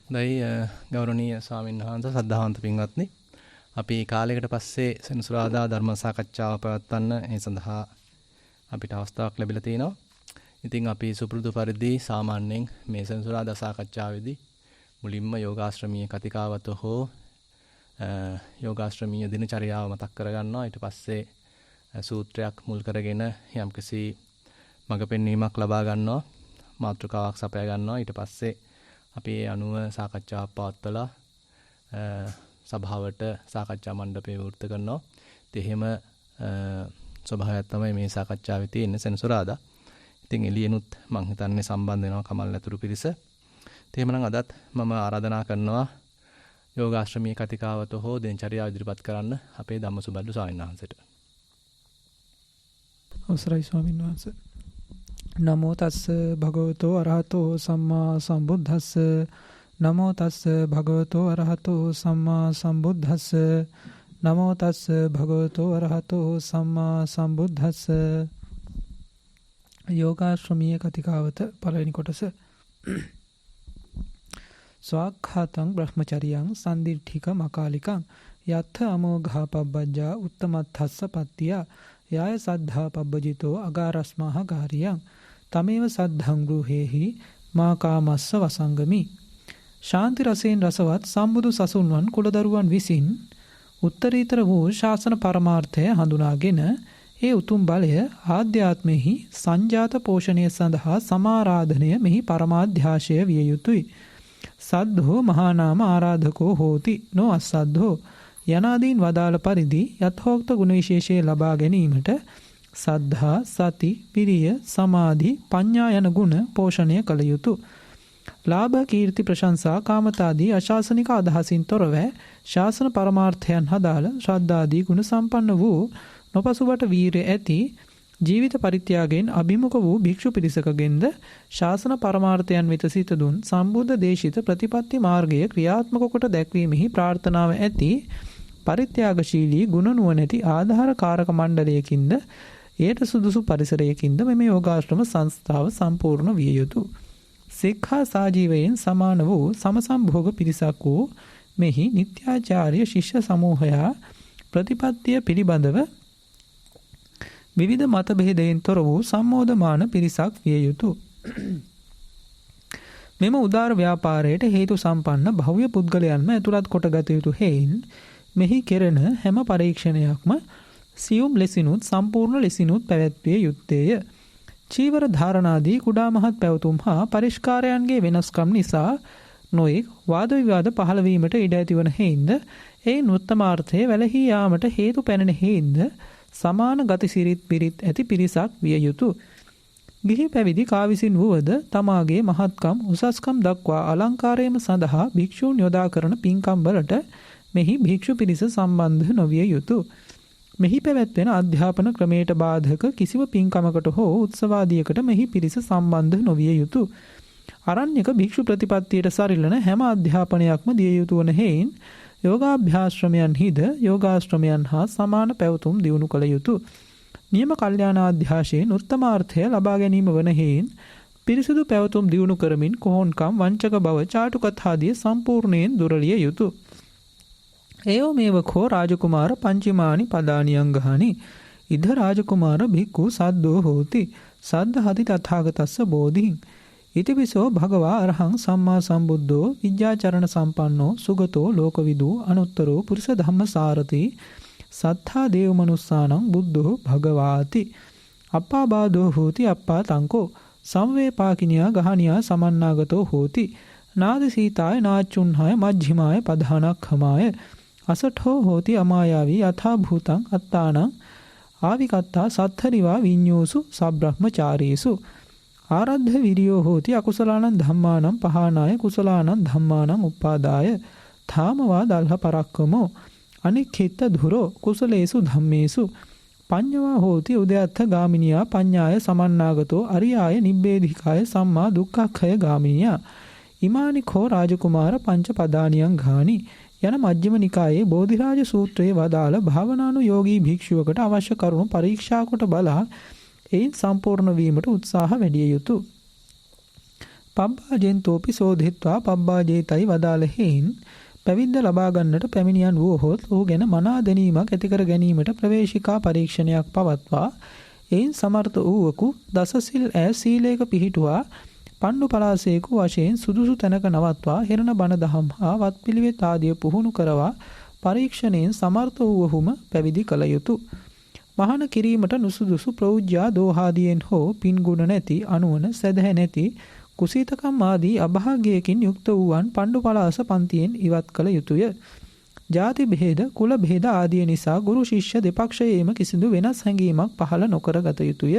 දයි ගෞරවනීය ස්වාමීන් වහන්සේ සද්ධාවන්ත පින්වත්නි අපි කාලයකට පස්සේ සෙනසුරාදා ධර්ම සාකච්ඡාව පවත්වන්න ඒ සඳහා අපිට අවස්ථාවක් ලැබිලා තිනවා. ඉතින් අපි සුපුරුදු පරිදි සාමාන්‍යයෙන් මේ සෙනසුරාදා සාකච්ඡාවේදී මුලින්ම යෝගාශ්‍රමීය කතිකාවත හෝ යෝගාශ්‍රමීය දිනචරියාව මතක් කරගන්නවා. ඊට පස්සේ සූත්‍රයක් මුල් කරගෙන යම්කිසි මඟ පෙන්වීමක් ලබා ගන්නවා. මාතෘකාවක් සපයා ගන්නවා. ඊට පස්සේ අපි ඒ අනුව සාකච්ඡාවක් පවත්වලා සභාවට සාකච්ඡා මණ්ඩපේ වෘත කරනවා. ඉතින් එහෙම ස්වභාවයක් තමයි මේ සාකච්ඡාවේ තියෙන්නේ සෙනසුරාදා. ඉතින් එළියෙනුත් මම හිතන්නේ සම්බන්ධ වෙනවා කමල් ඇතුළු පිරිස. ඉතින් එහෙමනම් අදත් මම ආරාධනා කරනවා යෝගාශ්‍රමීය කතිකාවත හෝ දිනචරියාව ඉදිරිපත් කරන්න අපේ ධම්මසුබල්ලු ස්වාමීන් වහන්සේට. අවසරයි ස්වාමීන් වහන්සේ. නමෝ තස්ස භගවතෝ අරහතෝ සම්මා සම්බුද්දස්ස නමෝ තස්ස භගවතෝ අරහතෝ සම්මා සම්බුද්දස්ස නමෝ තස්ස භගවතෝ අරහතෝ සම්මා සම්බුද්දස්ස. යෝගාශ්‍රමීය කතිකාවත පළවෙනි කොටස. ස්වාක්ඛාතං බ්‍රහ්මචරියං සන්දිට්ඨික මකාලිකං යත්ථ අමෝඝා පබ්බජ්ජා උත්තමත්ථස්ස පත්තිය යාය සද්ධා පබ්බජිතෝ අගාරස්මහ ගාරියං තමේව සද්ධං ගෘහෙහි මා කාමස්ස වසංගමි. ශාන්ති රසයෙන් රසවත් සම්බුදු සසුන්වන් කුලදරුවන් විසින් උත්තරීතර වූ ශාසන පරමාර්ථය හඳුනාගෙන ඒ උතුම් බලය ආධ්‍යාත්මෙහි සංජාත පෝෂණය සඳහා සමාරාධනය මෙහි පරමාධ්‍යාශය විය යුතුය. සද්ධෝ මහානාම ආරාධකෝ හෝති නො අසද්ධෝ යනාදීන් වදාළ පරිදි යථෝක්ත ගුණ විශේෂය ලබා ගැනීමට සද්ධා, සති, විරිය, සමාධි, පඤ්ඤා යන ගුණ පෝෂණය කළ යුතුය. ලාභ, කීර්ති, ප්‍රශංසා, කාමතාදී අශාසනික අදහසින් තොරව ශාසන පරමාර්ථයන් හදාළ ශ්‍රද්ධාදී ගුණ සම්පන්න වූ නොපසුබට වීරිය ඇති ජීවිත පරිත්‍යාගයෙන් අභිමුඛ වූ භික්ෂු පිරිසකගෙන්ද ශාසන පරමාර්ථයන් වෙත සිත දුන් සම්බුද්ධ දේශිත ප්‍රතිපත්ති මාර්ගය ක්‍රියාත්මක කොට දැක්වීමෙහි ප්‍රාර්ථනාව ඇති පරිත්‍යාගශීලී ගුණ නුවණැති ආධාර කාරක මණ්ඩලයකින්ද එයට සුදුසු පරිසරයකින්ද මෙම යෝගාශ්‍රම සංස්ථාව සම්පූර්ණ විය යුතුය. සික්ඛා සාජීවයෙන් සමාන වූ සමසම්භෝග පිරිසක් වූ මෙහි නිත්‍යාචාර්ය ශිෂ්‍ය සමූහයා ප්‍රතිපත්තිය පිළිබඳව විවිධ මත බෙහෙදයෙන් තොර වූ සම්මෝධමාන පිරිසක් විය යුතුය. මෙම උදාර ව්‍යාපාරයට හේතු සම්පන්න භව්‍ය පුද්ගලයන්ම ඇතුළත් කොටගත යුතු හේයින් මෙහි කෙරෙන හැම පරීක්ෂණයක්ම සියුම් ලෙසිනුත් සම්පූර්ණ ලෙසිනුත් පැවැත්විය යුත්තේය. චීවර ධාරණාදී කුඩා මහත් පැවතුම් හා පරිස්කාරයන්ගේ වෙනස්කම් නිසා නොයෙක් වාද විවාද පහළ වීමට ඉඩ ඇතිවන හේයින්ද ඒ උත්තමාර්ථය වැළහී යාමට හේතු පැනෙන හේයින්ද සමාන ගති සිරිත් පිරිත් ඇති පිරිසක් විය යුතුය. ගිහි පැවිදි කා විසින් වුවද තමාගේ මහත්කම් උසස්කම් දක්වා අලංකාරයම සඳහා භික්ෂූන් යොදා කරන පින්කම් වලට මෙහි භික්ෂු පිරිස සම්බන්ධ නොවිය යුතුය. මෙහි පැවැත්වෙන අධ්‍යාපන ක්‍රමයට බාධක කිසිම පින්කමකට හෝ උත්සවාදියකට මෙහි පිරිස සම්බන්ධ නොවිය යුතුය. අරණ්‍යක භික්ෂු ප්‍රතිපත්තියට සරිලන හැම අධ්‍යාපනයක්ම දිය යුතු වන හේයින් යෝගාභ්‍යාශ්‍රමයන්හිද යෝගාශ්‍රමයන් හා සමාන පැවතුම් දියුණු කළ යුතුය. නියම කල්යාණාධ්‍යාශයෙන් උත්තමාර්ථය ලබා ගැනීම වන හේයින් පිරිසිදු පැවතුම් දියුණු කරමින් කොහොන්කම් වංචක බව චාටුකතාදිය සම්පූර්ණයෙන් දුරලිය යුතුය. ඒව මේවකෝ රාජකුමාර පංචිමානි පදානි අංගහනි ඉද රාජකුමාර භික්ඛු සද්දෝ හෝති සද්ද හති තථාගතස්ස බෝධිං ඉතිපිසෝ භගවා අරහං සම්මා සම්බුද්ධෝ විද්‍යාචරණ සම්පන්නෝ සුගතෝ ලෝකවිදු අනුත්තරෝ පුරිස ධම්මසාරති සත්තා දේව මනුස්සානං බුද්ධෝ භගවාති අප්පාබාධෝ හෝති අප්පා තංකෝ සම්වේපාකිනියා ගහනියා සමන්නාගතෝ හෝති නාද සීතාය නාචුන්හාය මජ්ජිමාය පධානක්ඛමාය අසඨෝ හෝති අමායාවී යථා භූතං අත්තානං ආවිකත්තා සත්තරිවා විඤ්ඤෝසු සබ්‍රහ්මචාරීසු ආරද්ධ විරියෝ හෝති අකුසලානං ධම්මානං පහානාය කුසලානං ධම්මානං උපාදාය ධාමවා දල්හ පරක්කමෝ අනික්ඛිත ධුරෝ කුසලේසු ධම්මේසු පඤ්ඤවා හෝති උදයත්ථ ගාමිනියා පඤ්ඤාය සමන්නාගතෝ අරියාය නිබ්බේධිකාය සම්මා දුක්ඛක්ඛය ගාමිනියා ඉමානිකෝ රාජකුමාර පංච පදානියං ගානි යන මජ්ක්‍ධිම නිකායේ බෝධිරාජ සූත්‍රයේ වදාළ භාවනානුයෝගී භික්ෂුවකට අවශ්‍ය කරුණු පරීක්ෂා කොට බලා එයින් සම්පූර්ණ වීමට උත්සාහ වැඩිය යුතුය. පබ්බාජෙන්තෝපි සෝධිත්වා පබ්බාජේතයි වදාළ හේයින් පැවිද්ද ලබා ගන්නට පැමිණියන් වූහොත් ඔහු ගැන මනා දැනීමක් ඇති කර ගැනීමට ප්‍රවේශිකා පරීක්ෂණයක් පවත්වා එයින් සමර්ථ වූවකු දසසිල් ඈ සීලයක පිහිටුවා පණ්ඩු පලාසේකු වශයෙන් සුදුසු තැනක නවත්වා හිරණ බණ දහම් හා වත්පිළිවෙත් ආදිය පුහුණු කරවා පරීක්ෂණයෙන් සමර්ථ වූවහුම පැවිදි කළ යුතු. මහාන කිරීමට නුසුදුසු ප්‍රෞජ්‍යා දෝහාදියෙන් හෝ පින්ගුණ නැති අනුවන සැදැහැ නැති කුසීතකම් ආදී අභාග්‍යයකින් යුක්ත වූවන් පණ්ඩු පලාස පන්තියෙන් ඉවත් කළ යුතුය. ජාති භේද කුල භේද ආදිය නිසා ගුරු ශිෂ්‍ය දෙපක්ෂයේම කිසිදු වෙනස් හැඟීමක් පහළ නොකර ගත යුතුය.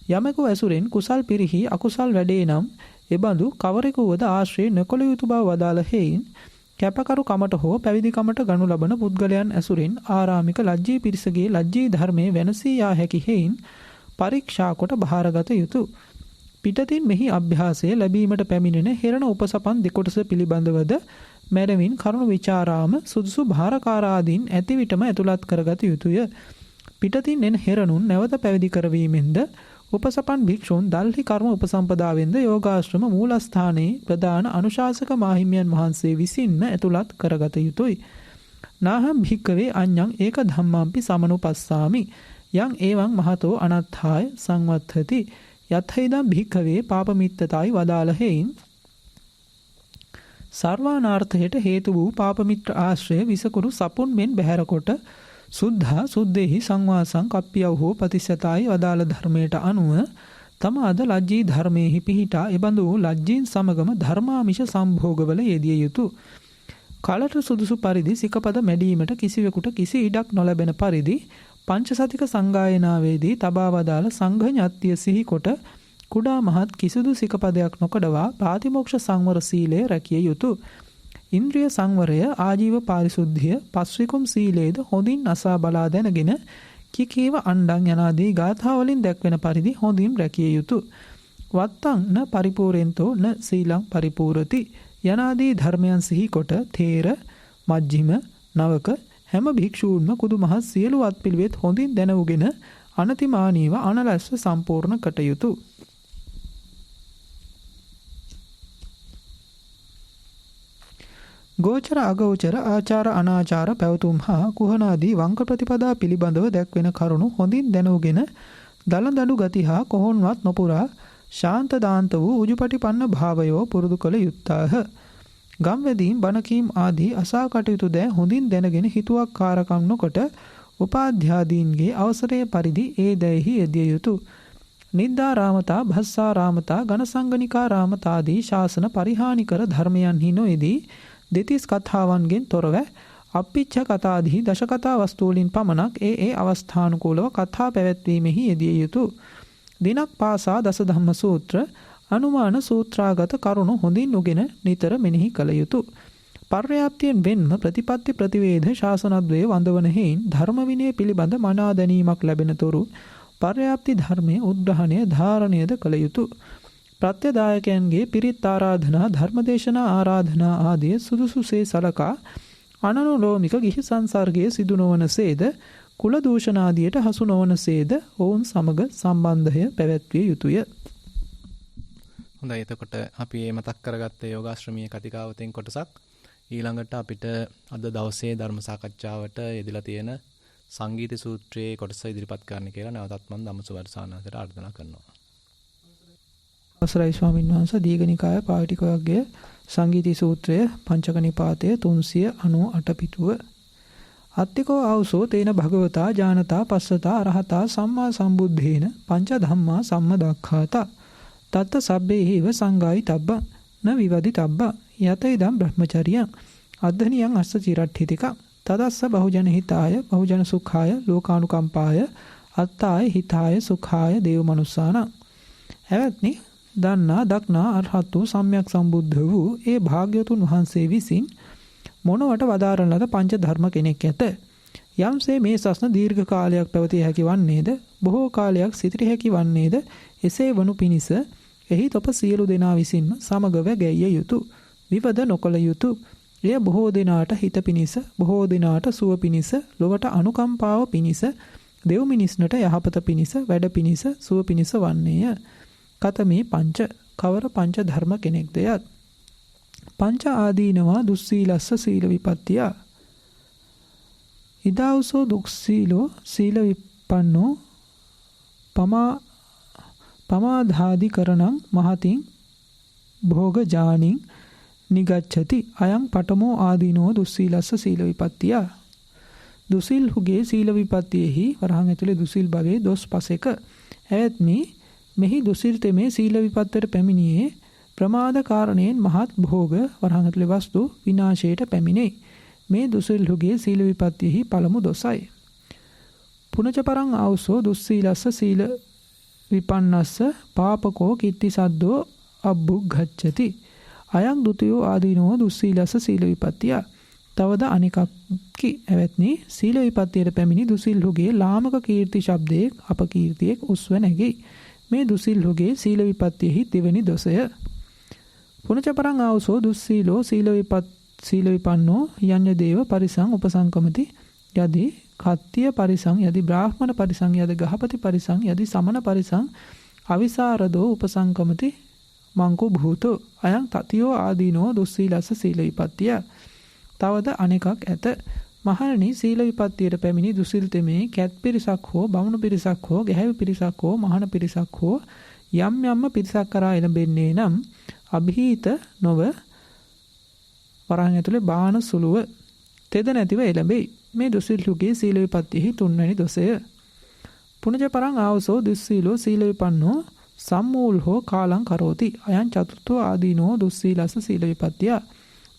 යමෙකු ඇසුරෙන් කුසල් පිරිහි අකුසල් වැඩේ නම් එබඳු කවරෙකුවද ආශ්‍රය නොකළ යුතු බව වදාළ හේයින් කැපකරු කමට හෝ පැවිදි කමට ගනු ලබන පුද්ගලයන් ඇසුරෙන් ආරාමික ලජ්ජී පිරිසගේ ලජ්ජී ධර්මයේ වෙනසී යා හැකි හේයින් පරීක්ෂා කොට බහාරගත යුතුය. පිටතින් මෙහි අභ්‍යාසය ලැබීමට පැමිණෙන හෙරණ උපසපන් දෙකොටස පිළිබඳවද මැරවින් කරුණු විචාරාම සුදුසු භාරකාරාදීන් ඇති විටම ඇතුළත් කරගත යුතුය. පිටතින් එන හෙරණුන් නැවත පැවිදි කරවීමෙන්ද උපසපන් භික්ෂූන් දල්හි කර්ම උපසම්පදාවෙන්ද යෝගාශ්‍රම මූලස්ථානයේ ප්‍රධාන අනුශාසක මාහිමියන් වහන්සේ විසින්ම ඇතුළත් කරගත යුතුය. නාහම් භික්කවේ අඤ්ඤං ඒක ධම්මම්පි සමනුපස්සාමි යං ඒවං මහතෝ අනත්ථාය සංවත්තති යත්ථයිදම් භික්කවේ පාපමිත්තතයි වදාළ හේයින් සර්වානාර්ථයට හේතු වූ පාපමිත්‍ර ආශ්‍රය විසකුරු සපුන් මෙන් බැහැරකොට සුද්ධා සුද්දෙහි සංවාසං කප්පියව හෝ ප්‍රතිශතයි වදාළ ධර්මයට අනුව තමාද ලජ්ජී ධර්මයේහි පිහිටා එබඳු වූ ලජ්ජීන් සමගම ධර්මාමිෂ සම්භෝගවල යෙදිය යුතුය. කලට සුදුසු පරිදි සිකපද මැඩීමට කිසිවෙකුට කිසි ඉඩක් නොලැබෙන පරිදි පංචසතික සංගායනාවේදී තබා වදාළ සංඝ ඥාත්‍ය සිහි කොට කුඩා මහත් කිසිදු සිකපදයක් නොකඩවා ප්‍රාතිමෝක්ෂ සංවර සීලය රැකිය යුතුය. ඉන්ද්‍රිය සංවරය ආජීව පාරිශුද්ධිය පස්විකුම් සීලේද හොඳින් අසා බලා දැනගෙන කිකීව අණ්ඩං යනාදී ගාථා වලින් දැක්වෙන පරිදි හොඳින් රැකිය යුතුය. වත්තං න පරිපූර්ෙන්තෝ න සීලං පරිපූර්ති යනාදී ධර්මයන් සිහි කොට තේර මජ්ක්‍ධිම නවක හැම භික්ෂූන්ම කුදු මහත් සියලු වත්පිළිවෙත් හොඳින් දැනවුගෙන අනතිමානීව අනලස්ව සම්පූර්ණ කටයුතු. ගෝචර අගෝචර ආචාර අනාචාර පැවතුම් හා කුහනාදී වංක ප්‍රතිපදා පිළිබඳව දැක්වෙන කරුණු හොඳින් දැනුගෙන දලදඬු ගති හා කොහොන්වත් නොපුරා ශාන්ත දාන්ත වූ උජුපටිපන්න භාවයෝ පුරුදු කළ යුත්තාහ. ගම්වැදීම් බණකීම් ආදී අසා කටයුතු දෑ හොඳින් දැනගෙන හිතුවක් කාරකම් නොකොට උපාධ්‍යාදීන්ගේ අවසරය පරිදි ඒ දෑහි යෙදිය යුතුය. නිද්දාරාමතා භස්සාරාමතා ඝනසංගනිකාරාමතාදී ශාසන පරිහානිකර ධර්මයන්හි නොයේදී දෙතිස් කතාවන්ගෙන් තොරව අප්පිච්ඡ කතාදී දශකතා වස්තුවලින් පමණක් ඒ අවස්ථානුකූලව කතා පැවැත්වීමෙහි යෙදිය යුතුය. දිනක් පාසා දස ධම්ම සූත්‍ර අනුමාන සූත්‍රාගත කරුණු හොඳින් උගෙන නිතර මෙනෙහි කළ යුතුය. පර්යාප්තියෙන් වෙන්ම ප්‍රතිපත්ති ප්‍රතිවේධ ශාසනද්වයේ වඳවන හේයින් ධර්ම විනය පිළිබඳ මනා දැනීමක් ලැබෙන තුරු පර්යාප්ති ධර්මයේ උද්ඝාණය ධාරණයද කළ යුතුය. ප්‍රත්‍යදායකයන්ගේ පිරිත් ආරාධනා ධර්මදේශනා ආරාධනා ආදී සුදුසුසේ සලකා අනනුලෝමික ගිහි සංසර්ගයේ සිදු නොවනසේද කුල දූෂණාදියට හසු නොවනසේද ඔවුන් සමග සම්බන්ධය පැවැත්විය යුතුය. හොඳයි, එතකොට අපි මේ මතක් කරගත්ත යෝගාශ්‍රමීය කතිකාවතෙන් කොටසක් ඊළඟට අපිට අද දවසේ ධර්ම සාකච්ඡාවට යෙදලා තියෙන සංගීත සූත්‍රයේ කොටස ඉදිරිපත් කරන්න කියලා නැවතත් මම ධම්මසවර්සානාතට ආරාධනා කරනවා. අවසරයි ස්වාමීන් වහන්සේ, දීඝනිකාය පාටික වර්ගයේ සංගීති සූත්‍රය පංචක නිපාතය 398 පිටුව. අත්තිකෝ ආවසෝ තේන භගවතා ඥානතා පස්සතා අරහතා සම්මා සම්බුද්ධේන පංච ධම්මා සම්මදක්ඛාතා තත්ත සබ්බේහිව සංගායි තබ්බං න විවදි තබ්බා යතයිදම් බ්‍රහ්මචර්යං අද්ධනියං අස්ස චිරට්ඨිතික තදස්ස බහුජන හිතාය බහුජන සුඛාය ලෝකානුකම්පාය අත්තාය හිතාය සුඛාය දේව මනුස්සානං. එවත්නි දන්නා දක්නා අරහත් වූ සම්්‍යක් සම්බුද්ධ වූ ඒ භාග්‍යවතුන් වහන්සේ විසින් මොනවට වදාරන ලද පංච ධර්ම කෙනෙක් ඇත. යම්සේ මේ සස්න දීර්ඝ කාලයක් පැවතිය හැකි වන්නේද බොහෝ කාලයක් සිටිය හැකි වන්නේද එසේ වනු පිණිස එහි තොප සියලු දෙනා විසින්ම සමගව ගැයිය යුතුය. විවද නොකළ යුතුය. එය බොහෝ දෙනාට හිත පිණිස බොහෝ දෙනාට සුව පිණිස ලොවට අනුකම්පාව පිණිස දෙව් මිනිස්නට යහපත පිණිස වැඩ පිණිස සුව පිණිස වන්නේය. කතමේ පංච කවර පංච ධර්ම කෙනෙක්ද යත්. පංච ආදීනවා දුස්සීලස්ස සීල විපත්තිය. ඉදාවසෝ දුස්සීලෝ සීල විපන්නෝ පමාධාදිකරණං මහතින් භෝගජානින් නිගච්ඡති. අයං පඨමෝ ආදීනෝ දුස්සීලස්ස සීල විපත්තිය. දුසිල්හුගේ සීල විපත්තියෙහි වරහන් ඇතුලේ දුසිල් භවයේ දොස් පසෙක. ඇවැත්නි මෙහි දුසිල් තෙමේ සීල විපත්තට පැමිණියේ ප්‍රමාද කාරණයෙන් මහත් භෝග වරහන් ඇතුලේ වස්තු විනාශයට පැමිණේ. මේ දුසිල්හුගේ සීල විපත්තියෙහි පළමු දොසයි. පුනච පරං ආවසෝ දුස්සීලස්ස සීල විපන්නස්ස පාපකෝ කිත්ති සද්දෝ අබ්බුග්ගච්ඡති. අයං ဒ ුතියෝ ආදීනෝ දුස්සීලස්ස සීල විපත්තිය. තවද අනිකක්කි ඇවැත්නි සීල විපත්තියට පැමිණි දුසිල්හුගේ ලාමක කීර්ති ශබ්දයක් අපකීර්තියක් උස්ව නැගෙයි. මේ දුසිල්හුගේ සීල විපත්තියෙහි දෙවැනි දොසය. පුනච පරං ආවසෝ දුස්සීලෝ සීල විපන්නෝ යඤ්ඤ දේව පරිසං උපසංකමති යදී කත්තිය පරිසං යදී බ්‍රාහ්මණ පරිසං යදී ගහපති පරිසං යදී සමන පරිසං අවිසරදෝ උපසංකමති මංකෝ භූතෝ. අයං තතියෝ ආදීනෝ දුස්සීලස්ස සීල විපත්තිය. තවද අනෙකක් ඇත. මහණනි සීල විපත්තියට පැමිණි දුසිල් තෙමේ කැත් පිරිසක් හෝ බමුණු පිරිසක් හෝ ගැහැවි පිරිසක් හෝ මහණ පිරිසක් හෝ යම් යම්ම පිරිසක් කරා එළඹෙන්නේ නම් අභීත නොව වරහන් ඇතුලේ බාන සුළුව තෙද නැතිව එළඹෙයි. මේ දුසිල්හුගේ සීල විපත්තියෙහි තුන්වැනි දොසය. පුනජ පරං ආවසෝ දුස්සීලෝ සීල විපන්නෝ සම්මූල්හෝ කාලං කරෝති. අයං චතුර්ථෝ ආදීනෝ දුස්සීලස්ස සීල විපත්තිය.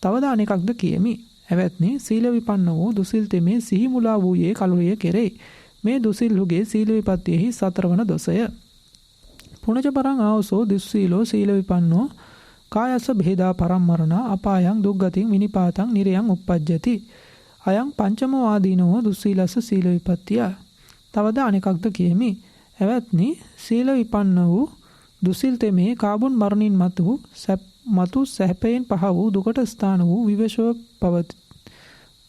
තවද අනෙකක්ද කියමි. ඇවැත්නි සීල විපන්න වූ දුසිල් තෙමේ සිහි මුලා වූයේ කලුරිය කෙරේ. මේ දුසිල්හුගේ සීල විපත්තියෙහි සතරවන දොසය. පුනජ පරං ආවසෝ දුස්සීලෝ සීල විපන්නෝ කායස්ස භේදා පරම්මරණ අපායං දුග්ගතින් විනිපාතං නිරයං උප්පජ්ජති. අයං පංචමෝ ආදීනෝ දුස්සීලස්ස සීල විපත්තිය. තවද අනෙකක්ද කියමි. ඇවැත්නි සීල විපන්න වූ දුසිල් තෙමේ කාබුන් මරණින් මතු සැපයෙන් පහ වූ දුකට ස්ථාන වූ විවශව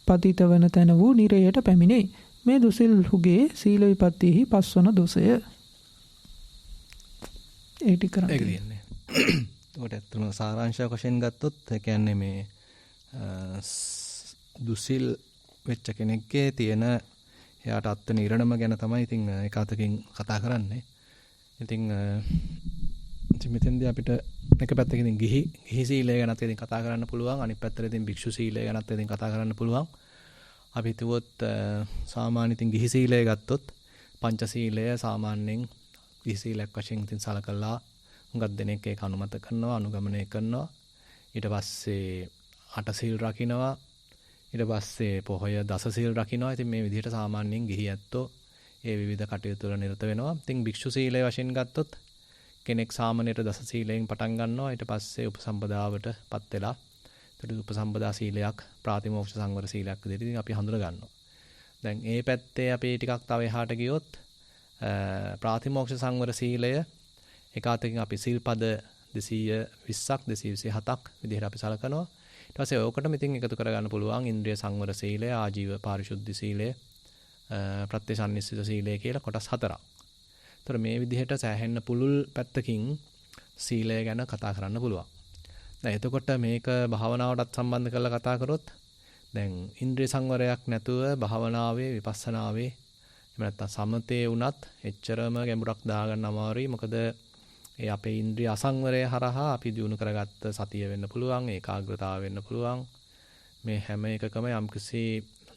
පතිත වන තැන වූ නිරයට පැමිණේ. මේ දුසිල්හුගේ සීල විපත්තියෙහි පස්වන දොසය. ඒ ටික කරන්නේ. ඒකට ඇත්තම සාරාංශයක් වශයෙන් ගත්තොත් ඒ කියන්නේ මේ දුසිල් වෙච්ච කෙනෙක්ගේ තියෙන එයාට අත්වන ඉරණම ගැන තමයි ඉතින් එක අතකින් කතා කරන්නේ. ඉතින් මෙතෙන්දී අපිට එක පැත්තකින් ඉතින් ගිහි සීලය ගැනත් ඉතින් කතා කරන්න පුළුවන්. අනිත් පැත්තට ඉතින් භික්ෂු සීලය ගැනත් ඉතින් කතා කරන්න පුළුවන්. අපි හිතුවොත් සාමාන්‍ය ඉතින් ගිහි සීලය ගත්තොත් පංච සීලය සාමාන්‍යයෙන් ගිහි සීලයක් වශයෙන් ඉතින් සලකලා හුඟක් දෙනෙක් ඒක අනුමත කරනවා, අනුගමනය කරනවා. ඊට පස්සේ අට සීල් රකින්නවා. ඊට පස්සේ පොහොය දස සීල් රකින්නවා. ඉතින් මේ විදිහට සාමාන්‍යයෙන් ගිහි ඇත්තෝ ඒ විවිධ කටයුතු වල නිරත වෙනවා. ඉතින් භික්ෂු සීලය වශයෙන් ගත්තොත් කෙනෙක් සාමාන්‍යයට දස සීලයෙන් පටන් ගන්නවා. ඊට පස්සේ උපසම්පදාවටපත් වෙලා ඒකට උපසම්පදා සීලයක් ප්‍රාතිමෝක්ෂ සංවර සීලයක් විදිහට ඉතින් අපි හඳුන ගන්නවා. දැන් ඒ පැත්තේ අපි ටිකක් තව එහාට ගියොත් ප්‍රාතිමෝක්ෂ සංවර සීලය එක අතකින් අපි සීල්පද 220ක් 227ක් විදිහට අපි සලකනවා. ඊට පස්සේ ඕකටම ඉතින් එකතු කරගන්න පුළුවන් ඉන්ද්‍රිය සංවර සීලය, ආජීව පාරිශුද්ධ සීලය, ප්‍රත්‍යසන්නිස්සිත සීලය කියලා කොටස් 4ක්. ඒතර මේ විදිහට සෑහෙන්න පුළුල් පැත්තකින් සීලය ගැන කතා කරන්න පුළුවන්. දැන් එතකොට මේක භාවනාවටත් සම්බන්ධ කරලා කතා කරොත් දැන් ඉන්ද්‍රිය සංවරයක් නැතුව භාවනාවේ විපස්සනාවේ එහෙම නැත්නම් සමතේ වුණත් එච්චරම ගැඹුරක් දාගන්න අමාරුයි. මොකද ඒ අපේ ඉන්ද්‍රිය අසංවරය හරහා අපි දිනු කරගත්ත සතිය වෙන්න පුළුවන්, ඒකාග්‍රතාව වෙන්න පුළුවන්. මේ හැම එකකම යම්කිසි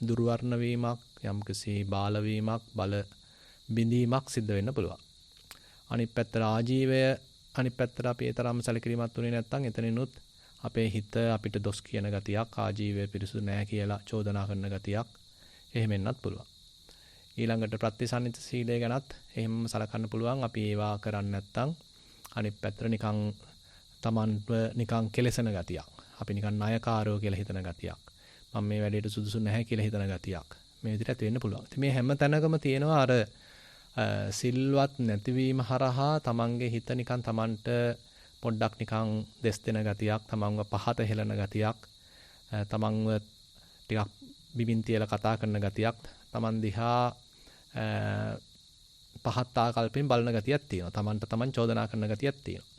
දුර්වර්ණ වීමක්, යම්කිසි බාල වීමක්, බල බිඳීමක් සිද්ධ වෙන්න පුළුවන්. අනිත් පැත්තට ආජීවය අනිත් පැත්තට අපි ඒ තරම්ම සැලකිලිමත් වෙන්නේ නැත්නම් එතනිනුත් අපේ හිත අපිට දොස් කියන ගතියක්, ආජීවය පිරිසුදු නැහැ කියලා චෝදනා කරන ගතියක් එහෙම වෙන්නත් පුළුවන්. ඊළඟට ප්‍රතිසන්නිත සීලය ගැනත් එහෙම සලකන්න පුළුවන්. අපි ඒවා කරන්නේ නැත්නම් අනිත් පැත්තට නිකන් Tamanව නිකන් කෙලසන ගතියක්. අපි නිකන් ණයකාරයෝ කියලා හිතන ගතියක්. මම මේ වැඩේට සුදුසු නැහැ කියලා හිතන ගතියක්. මේ විදිහට ඇති වෙන්න පුළුවන්. ඉතින් මේ හැම තැනකම තියෙනවා අර සිල්වත් නැතිවීම හරහා Tamanගේ හිත නිකන් Tamanට පොඩ්ඩක් නිකන් දෙස් දෙන ගතියක්, Tamanව පහත හෙලන ගතියක්, Tamanව ටිකක් බිමින් තියලා කතා කරන ගතියක්, Taman දිහා පහත් ආකල්පෙන් බලන ගතියක් තියෙනවා. Tamanට Taman චෝදනා කරන ගතියක් තියෙනවා.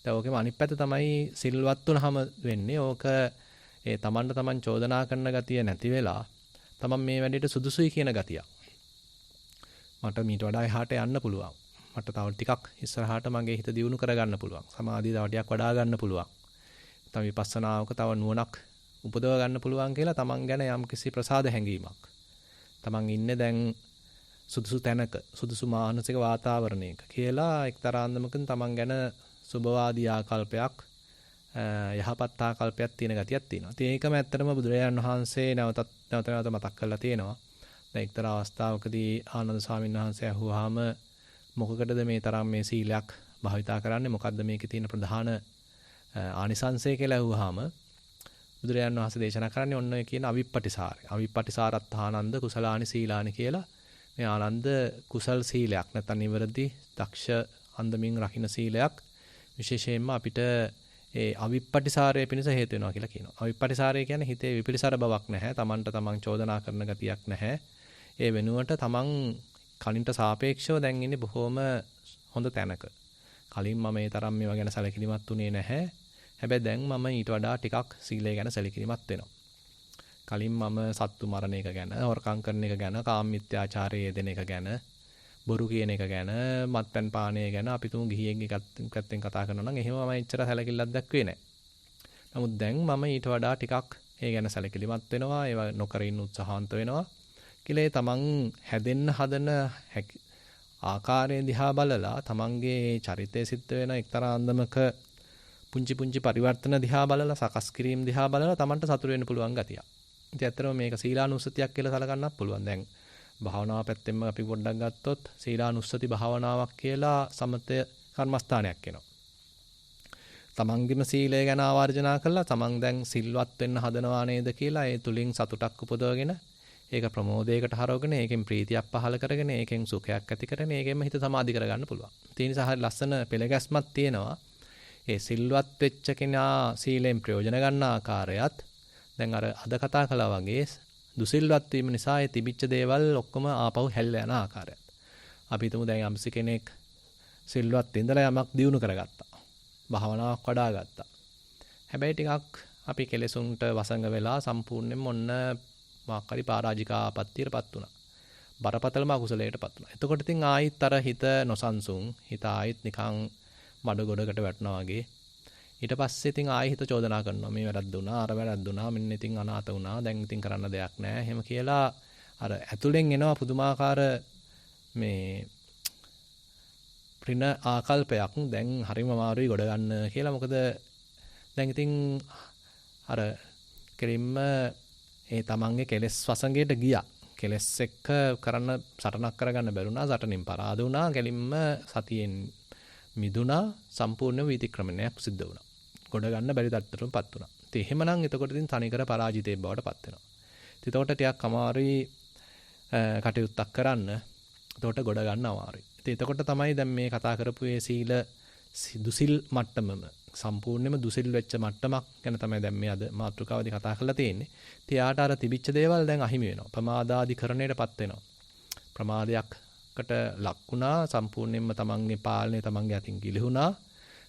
දැන් ඕකෙම අනිත් පැත්ත තමයි සිල්වත් වුණාම වෙන්නේ. ඕක ඒ තමන්ට තමන් චෝදනා කරන ගතිය නැති වෙලා තමන් මේ වැඩේට සුදුසුයි කියන ගතිය. මට මීට වඩා එහාට යන්න පුළුවන්. මට තව ටිකක් ඉස්සරහට මගේ හිත දියුණු කරගන්න පුළුවන්. සමාධිය තව ටිකක් වඩා ගන්න පුළුවන්. තව විපස්සනාවක තව නුවණක් උපදව ගන්න පුළුවන් කියලා තමන් ගැන යම්කිසි ප්‍රසාද හැඟීමක්. තමන් ඉන්නේ දැන් සුදුසු තැනක, සුදුසු මානසික වාතාවරණයක කියලා එක්තරා අන්දමකින් තමන් ගැන සුබවාදී ආකල්පයක්, යහපත් ආකල්පයක් තියෙන ගතියක් තියෙනවා. ඉතින් ඒකම ඇත්තටම බුදුරජාණන් වහන්සේ නැවත මතක් කරලා තියෙනවා. දැන් එක්තරා අවස්ථාවකදී ආනන්ද ස්වාමීන් වහන්සේ අහුවාම මොකකටද මේ තරම් මේ සීලයක් භාවිතා කරන්නේ? මොකද්ද මේකේ තියෙන ප්‍රධාන ආනිසංසය කියලා අහුවාම බුදුරජාණන් වහන්සේ දේශනා කරන්නේ ඔන්න කියන අවිප්පටිසාරය. අවිප්පටිසාරත්ථානන්ද කුසලානි සීලානි කියලා මේ ආනන්ද කුසල් සීලයක් නැත්නම් නිවැරදි දක්ෂ අන්දමින් රකින්න සීලයක් විශේෂයෙන්ම අපිට ඒ අවිප්පටිසාරය පිණිස හේතු වෙනවා කියලා කියනවා. අවිප්පටිසාරය කියන්නේ හිතේ විපිලිසර බවක් නැහැ. තමන්ට තමන් චෝදනා කරන ගතියක් නැහැ. ඒ වෙනුවට තමන් කලින්ට සාපේක්ෂව දැන් ඉන්නේ බොහොම හොඳ තැනක. කලින් මම මේ තරම් මේවා ගැන සැලකිලිමත් උනේ නැහැ. හැබැයි දැන් මම ඊට වඩා ටිකක් සීලය ගැන සැලකිලිමත් වෙනවා. කලින් මම සත්තු මරණ එක ගැන, හොරකම් කරන එක ගැන, කාමමිත්‍යාචාරයේ යෙදෙන එක ගැන, බොරු කියන එක ගැන, මත්පැන් පානය ගැන අපි තුමු ගිහියෙන් එකත්ෙන් කතා කරනවා නම් එහෙම මම එච්චර සැලකිල්ලක් දැක්වේ නැහැ. නමුත් දැන් මම ඊට වඩා ටිකක් ඒ ගැන සැලකිලිමත් වෙනවා, ඒවා නොකර ඉන්න උත්සාහන්ත වෙනවා. කියලා ඒ තමන් හැදෙන්න හදන ආකාරය දිහා බලලා තමන්ගේ චරිතය සිද්ධ වෙන එක්තරා අන්දමක පුංචි පුංචි පරිවර්තන දිහා බලලා සකස් කිරීම දිහා බලලා තමන්ට සතුට වෙන්න පුළුවන් ගතිය. ඉතින් ඇත්තටම මේක සීලානුස්සතියක් කියලා සලකන්නත් පුළුවන්. දැන් භාවනාව පැත්තෙන්ම අපි පොඩ්ඩක් ගත්තොත් සීලානුස්සති භාවනාවක් කියලා සමතය කර්මස්ථානයක් වෙනවා. තමන්ගේම සීලය ගැන ආවර්ජනා කළා තමන් දැන් සිල්වත් වෙන්න හදනවා නේද කියලා ඒ තුලින් සතුටක් උපදවගෙන ඒක ප්‍රමෝදයකට හරවගෙන ඒකෙන් ප්‍රීතියක් පහළ කරගෙන ඒකෙන් සුඛයක් ඇති කරගෙන ඒකෙන්ම හිත සමාධි කරගන්න පුළුවන්. ඒ නිසා හරි ලස්සන පෙළගැස්මක් තියෙනවා. ඒ සිල්වත් වෙච්ච කෙනා සීලෙන් ප්‍රයෝජන ගන්න ආකාරයත් දැන් අර අද කතා කළා වගේ දුසිල්වත් වීම නිසා ඒ තිබිච්ච දේවල් ඔක්කොම ආපහු හැල්ල යන ආකාරයත්. අපි හිතමු දැන් යම්සි කෙනෙක් සිල්වත් ඉඳලා යමක් දියුණු කරගත්තා. භාවනාවක් වඩා ගත්තා. හැබැයි ටිකක් අපි කෙලෙසුන්ට වසඟ වෙලා සම්පූර්ණයෙන්ම ඔන්න මාක්කරි පරාජිකා ආපත්තියටපත් වුණා. බරපතලම අකුසලයටපත් වුණා. එතකොට ඉතින් ආයිත් අර හිත නොසන්සුන්, හිත ආයිත් නිකන් මඩ ගොඩකට වැටෙනවා වගේ. ඊට පස්සේ ඉතින් ආයි හිත චෝදනා කරනවා. මේ වැරද්දුණා, අර වැරද්දුණා, මෙන්න ඉතින් අනාථ වුණා. දැන් ඉතින් කරන්න දෙයක් නැහැ. එහෙම කියලා අර ඇතුලෙන් එනවා පුදුමාකාර මේ ප්‍රින ආකල්පයක්. දැන් හරිම අමාරුයි ගොඩ ගන්න කියලා. මොකද දැන් ඉතින් අර කෙලින්ම ඒ තමන්ගේ කෙලෙස් වසඟයට ගියා. කෙලෙස් එක්ක කරන්න සටනක් කරගන්න බැරුණා. සටනින් පරාද වුණා. කෙලින්ම සතියෙන් මිදුණා. සම්පූර්ණ විතික්‍රමණයක් සිද්ධ වුණා. ගොඩ ගන්න බැරි තත්ත්වයකටපත් වුණා. ඉතින් එහෙමනම් එතකොට ඉතින් තනිකර පරාජිතයෙක් බවට පත් වෙනවා. ඉතින් එතකොට ටිකක් අමාරුයි කටයුත්තක් කරන්න. එතකොට ගොඩ ගන්න අමාරුයි. ඉතින් එතකොට තමයි දැන් මේ කතා කරපු මේ සීල දුසිල් මට්ටමම සම්පූර්ණයෙන්ම දුසිල් වෙච්ච මට්ටමක් ගැන තමයි දැන් මේ අද මාතෘකාවදී කතා කරලා තියෙන්නේ. ඉතින් යාට අර තිබිච්ච දේවල් දැන් අහිමි වෙනවා. ප්‍රමාදාදිකරණයටපත් වෙනවා. ප්‍රමාදයක්කට ලක් වුණා. සම්පූර්ණයෙන්ම තමන්ගේ පාලනය තමන්ගේ අතින් ගිලිහුණා.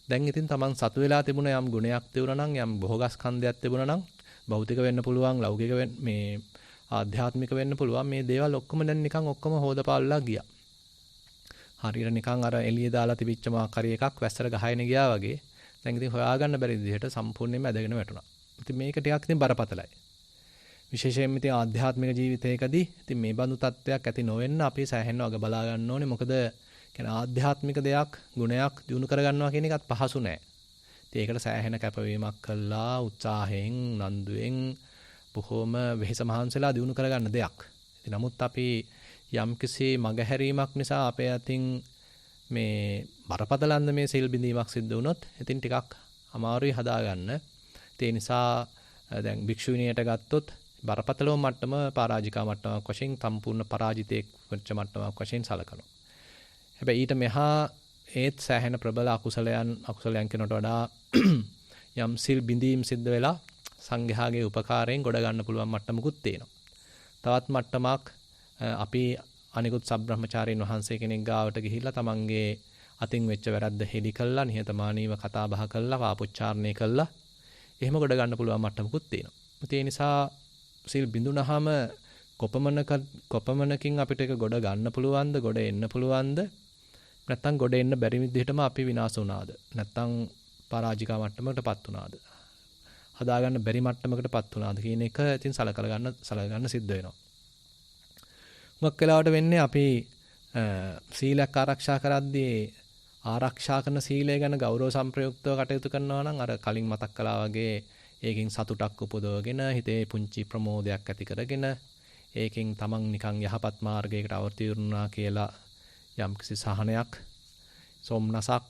දැන් ඉතින් තමන් සතු වෙලා තිබුණ යම් ගුණයක් තිබුණා නම් යම් භෝගස්කන්ධයක් තිබුණා නම් භෞතික වෙන්න පුළුවන්, ලෞකික මේ ආධ්‍යාත්මික වෙන්න පුළුවන්. මේ දේවල් ඔක්කොම දැන් නිකන් ඔක්කොම හොදපාලලා ගියා. හරියට නිකන් අර එළිය දාලා තිබිච්ච මාකරි එකක් වැස්සට ගහගෙන ගියා වගේ. දැන් ඉතින් හොයාගන්න බැරි විදිහට සම්පූර්ණයෙන්ම ඇදගෙන වැටුණා. ඉතින් මේක ටිකක් ඉතින් බරපතලයි. විශේෂයෙන්ම ඉතින් ආධ්‍යාත්මික ජීවිතයකදී ඉතින් මේ බඳු තත්ත්වයක් ඇති නොවෙන්න අපි සෑහෙන්න වග බලා ගන්න ඕනේ. මොකද කියන්නේ ආධ්‍යාත්මික දෙයක්, ගුණයක් දිනු කරගන්නවා කියන එකත් පහසු නෑ. ඉතින් ඒකට සෑහෙන කැපවීමක් කළා, උත්සාහයෙන්, උනන්දුවෙන් බොහොම වෙහෙස මහන්සිලා දිනු කරගන්න දෙයක්. ඉතින් නමුත් අපි යම්කිසි මගහැරීමක් නිසා අපේ අතින් මේ බරපතලන්ද මේ සිල් බිඳීමක් සිද්ධ වුණොත් ඉතින් ටිකක් අමාරුයි හදාගන්න. ඒ නිසා දැන් භික්ෂුණියට ගත්තොත් බරපතලව මට්ටම පරාජිකා මට්ටමක් වශයෙන් සම්පූර්ණ පරාජිතයෙක් වෙච්ච මට්ටමක් වශයෙන් සලකනවා. හැබැයි ඊට මෙහා ඒත් සෑහෙන ප්‍රබල අකුසලයන් කෙනට වඩා යම් සිල් බිඳීම් සිද්ධ වෙලා සංඝයාගේ උපකාරයෙන් ගොඩ ගන්න පුළුවන් මට්ටමකුත් තියෙනවා. තවත් මට්ටමක් අපි අනිකුත් සබ්‍රහ්මචාරීන් වහන්සේ කෙනෙක් ගාවට ගිහිල්ලා තමන්ගේ අතින් වෙච්ච වැරද්ද හෙලි කළා, නිහතමානීව කතා බහ කළා, වාපොච්චාරණය කළා. එහෙම ගොඩ ගන්න පුළුවන් මට්ටමකුත් තියෙනවා. ඒ නිසා සිල් බිඳුනහම කොපමණකින් අපිට ඒක ගොඩ ගන්න පුළුවන්ද, ගොඩ එන්න පුළුවන්ද? නැත්තම් ගොඩ එන්න බැරි විදිහටම අපි විනාශ වුණාද? නැත්තම් පරාජිකා මට්ටමකටපත් වුණාද? හදාගන්න බැරි මට්ටමකටපත් වුණාද කියන එක ඉතින් සලකගන්න සිද්ධ වෙනවා. මොකක් වෙලාවට වෙන්නේ අපි සීලයක් ආරක්ෂා කරද්දී ආරක්ෂා කරන සීලය ගැන ගෞරව සම්ප්‍රයුක්තව කටයුතු කරනවා නම් අර කලින් මතක් කළා වගේ ඒකෙන් සතුටක් උපදවගෙන හිතේ පුංචි ප්‍රමෝදයක් ඇති කරගෙන ඒකෙන් තමන් නිකන් යහපත් මාර්ගයකට අවතීර්ණුණා කියලා යම්කිසි සහනයක් සොම්නසක්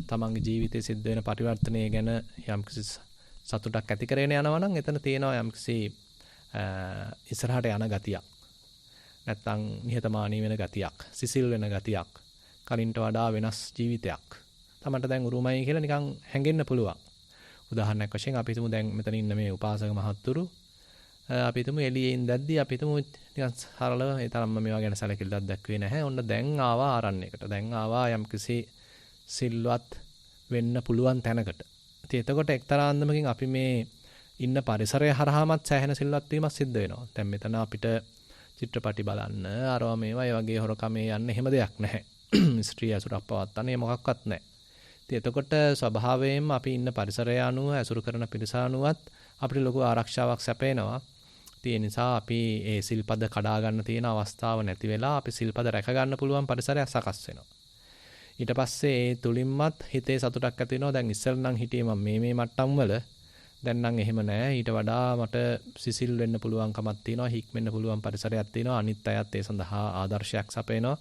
තමන්ගේ ජීවිතයේ සිද්ධ වෙන පරිවර්තනය ගැන යම්කිසි සතුටක් ඇති කරගෙන යනවා නම් එතන තියෙනවා යම්කිසි ඉස්සරහට යන ගතියක්. නැත්තම් නිහතමානී වෙන ගතියක්, සිසිල් වෙන ගතියක්, කලින්ට වඩා වෙනස් ජීවිතයක්. තමන්ට දැන් උරුමයි කියලා නිකන් හැඟෙන්න පුළුවන්. උදාහරණයක් වශයෙන් අපි හිතමු දැන් මෙතන ඉන්න මේ උපාසක මහත්තුරු අපි හිතමු එළියේ ඉඳද්දී අපි හිතමු නිකන් සරලව ඒ තරම්ම මේවා ගැන සැලකිල්ලක් දැක්වේ නැහැ. ඔන්න දැන් ආවා ආරණ්‍යයකට. දැන් ආවා යම්කිසි සිල්වත් වෙන්න පුළුවන් තැනකට. ඉතින් එතකොට එක්තරා අන්දමකින් අපි මේ ඉන්න පරිසරය හරහාමත් සෑහෙන සිල්වත් වීමක් සිද්ධ වෙනවා. දැන් මෙතන අපිට චිත්‍රපටි බලන්න, අරවා මේවා ඒ වගේ හොරකමේ යන්න එහෙම දෙයක් නැහැ. ස්ත්‍රී ඇසුරක් පවත්තන්නේ මොකක්වත් නැහැ. ඉතින් එතකොට ස්වභාවයෙන්ම අපි ඉන්න පරිසරය අනුව ඇසුරු කරන පිරිස අනුවත් අපිට ලොකු ආරක්ෂාවක් සැපේනවා. ඒ නිසා අපි ඒ සිල්පද කඩා ගන්න තියෙන අවස්ථාව නැති වෙලා අපි සිල්පද රැක ගන්න පුළුවන් පරිසරයක් සකස් වෙනවා. ඊට පස්සේ ඒ තුලින්මත් හිතේ සතුටක් ඇති වෙනවා. දැන් ඉස්සෙල් නම් හිටියේ මම මේ මට්ටම් වල. දැන් නම් එහෙම නැහැ. ඊට වඩා මට සිසිල් වෙන්න පුළුවන්කමක් තියෙනවා. හික්මෙන්න පුළුවන් පරිසරයක් තියෙනවා. අනිත් අයත් ඒ සඳහා ආදර්ශයක් සපයනවා.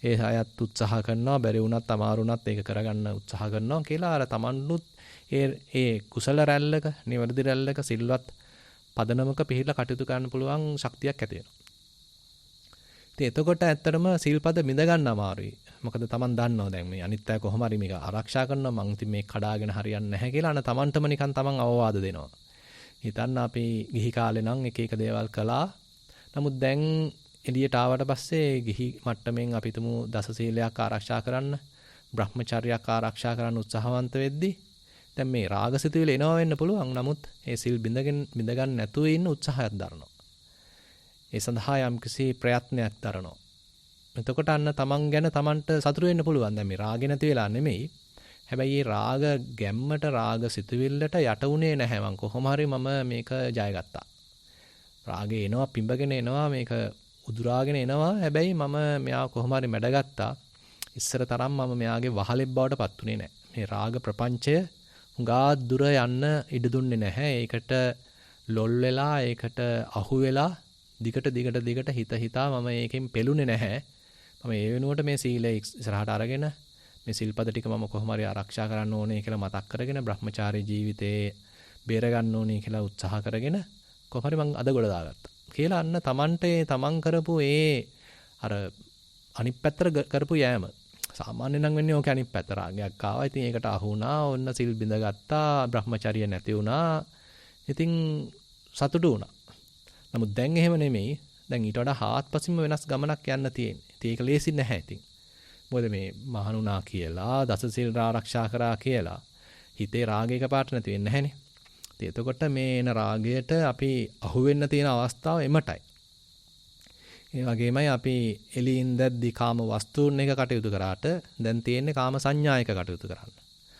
ඒ අයත් උත්සාහ කරනවා. බැරි වුණත් අමාරු වුණත් ඒක කරගන්න උත්සාහ කරනවා කියලා අර තමන්නුත් ඒ කුසල රැල්ලක, නිවැරදි රැල්ලක සිල්වත් පදනමක පිළිලා කටයුතු කරන්න පුළුවන් ශක්තියක් ඇති වෙනවා. ඉතින් එතකොට ඇත්තටම සිල්පද බිඳ ගන්න අමාරුයි. මොකද Taman දන්නවා දැන් මේ අනිත් අය කොහොම හරි මේක ආරක්ෂා කරනවා මං ඉතින් මේක කඩාගෙන හරියන්නේ නැහැ කියලා අන Tamanටම නිකන් Taman අවවාද දෙනවා. හිතන්න අපි ගිහි කාලේ නම් එක එක දේවල් කළා. නමුත් දැන් එළියට ආවට පස්සේ ගිහි මට්ටමින් අපි තුමු දස සීලයක් ආරක්ෂා කරන්න, බ්‍රහ්මචර්යයක් ආරක්ෂා කරන්න උත්සාහවන්ත වෙද්දී දැන් මේ රාගසිතුවිලි එනවා වෙන්න පුළුවන්. නමුත් ඒ සිල් බිඳ ගන්න නැතුව ඉන්න උත්සාහයක් දරනවා. ඒ සඳහා යම්කිසි ප්‍රයත්නයක් දරනවා. එතකොට අන්න තමන් ගැන තමන්ට සතුටු වෙන්න පුළුවන්. දැන් මේ රාගෙ නැති වෙලා නෙමෙයි. හැබැයි මේ රාග ගැම්මට රාග සිතුවිල්ලට යට උනේ නැහැ. මං කොහොම හරි මම මේක ජයගත්තා. රාගේ එනවා පිඹගෙන එනවා මේක උදුරාගෙන එනවා. හැබැයි මම මෙයා කොහොම හරි මැඩගත්තා. ඉස්සර තරම් මම මෙයාගේ වහලෙක් බවට පත් උනේ නැහැ. මේ රාග ප්‍රපංචය හුඟා දුර යන්න ඉඩ දුන්නේ නැහැ. ඒකට ලොල් වෙලා ඒකට අහු වෙලා දිගට හිත හිතා මම ඒකෙන් පෙළුනේ නැහැ. මම ඒ වෙනුවට මේ සීලය ඉස්සරහට අරගෙන මේ සිල්පද ටික මම කොහොම හරි ආරක්ෂා කරන්න ඕනේ කියලා මතක් කරගෙන බ්‍රහ්මචාරී ජීවිතේ බේර ගන්න ඕනේ කියලා උත්සාහ කරගෙන කොහොම හරි මං අද ගොඩ දාගත්තා. කියලා අන්න Tamante තමන් කරපු ඒ අර අනිත් පැත්තට කරපු යෑම. සාමාන්‍යයෙන් නම් වෙන්නේ ඕක අනිත් පැත්ත රාගයක් ආවා. ඉතින් ඒකට අහු වුණා. ඔන්න සිල් බිඳගත්තා. බ්‍රහ්මචාරිය නැති වුණා. ඉතින් සතුටු වුණා. නමුත් දැන් එහෙම නෙමෙයි. දැන් ඊට වඩා හාත්පසින්ම වෙනස් ගමනක් යන්න තියෙන්නේ. ඉතින් ඒක ලේසි නැහැ ඉතින්. මොකද මේ මහණුණා කියලා දස සිල් ආරක්ෂා කරා කියලා හිතේ රාගයක පාට නැති වෙන්නේ නැහනේ. ඉතින් එතකොට මේ එන රාගයට අපි අහු වෙන්න තියෙන අවස්ථාව එමටයි. ඒ වගේමයි අපි එළියින් දැද්දි කාම වස්තුන් එක කටයුතු කරාට දැන් තියෙන්නේ කාම සංඥායක කටයුතු කරන්න.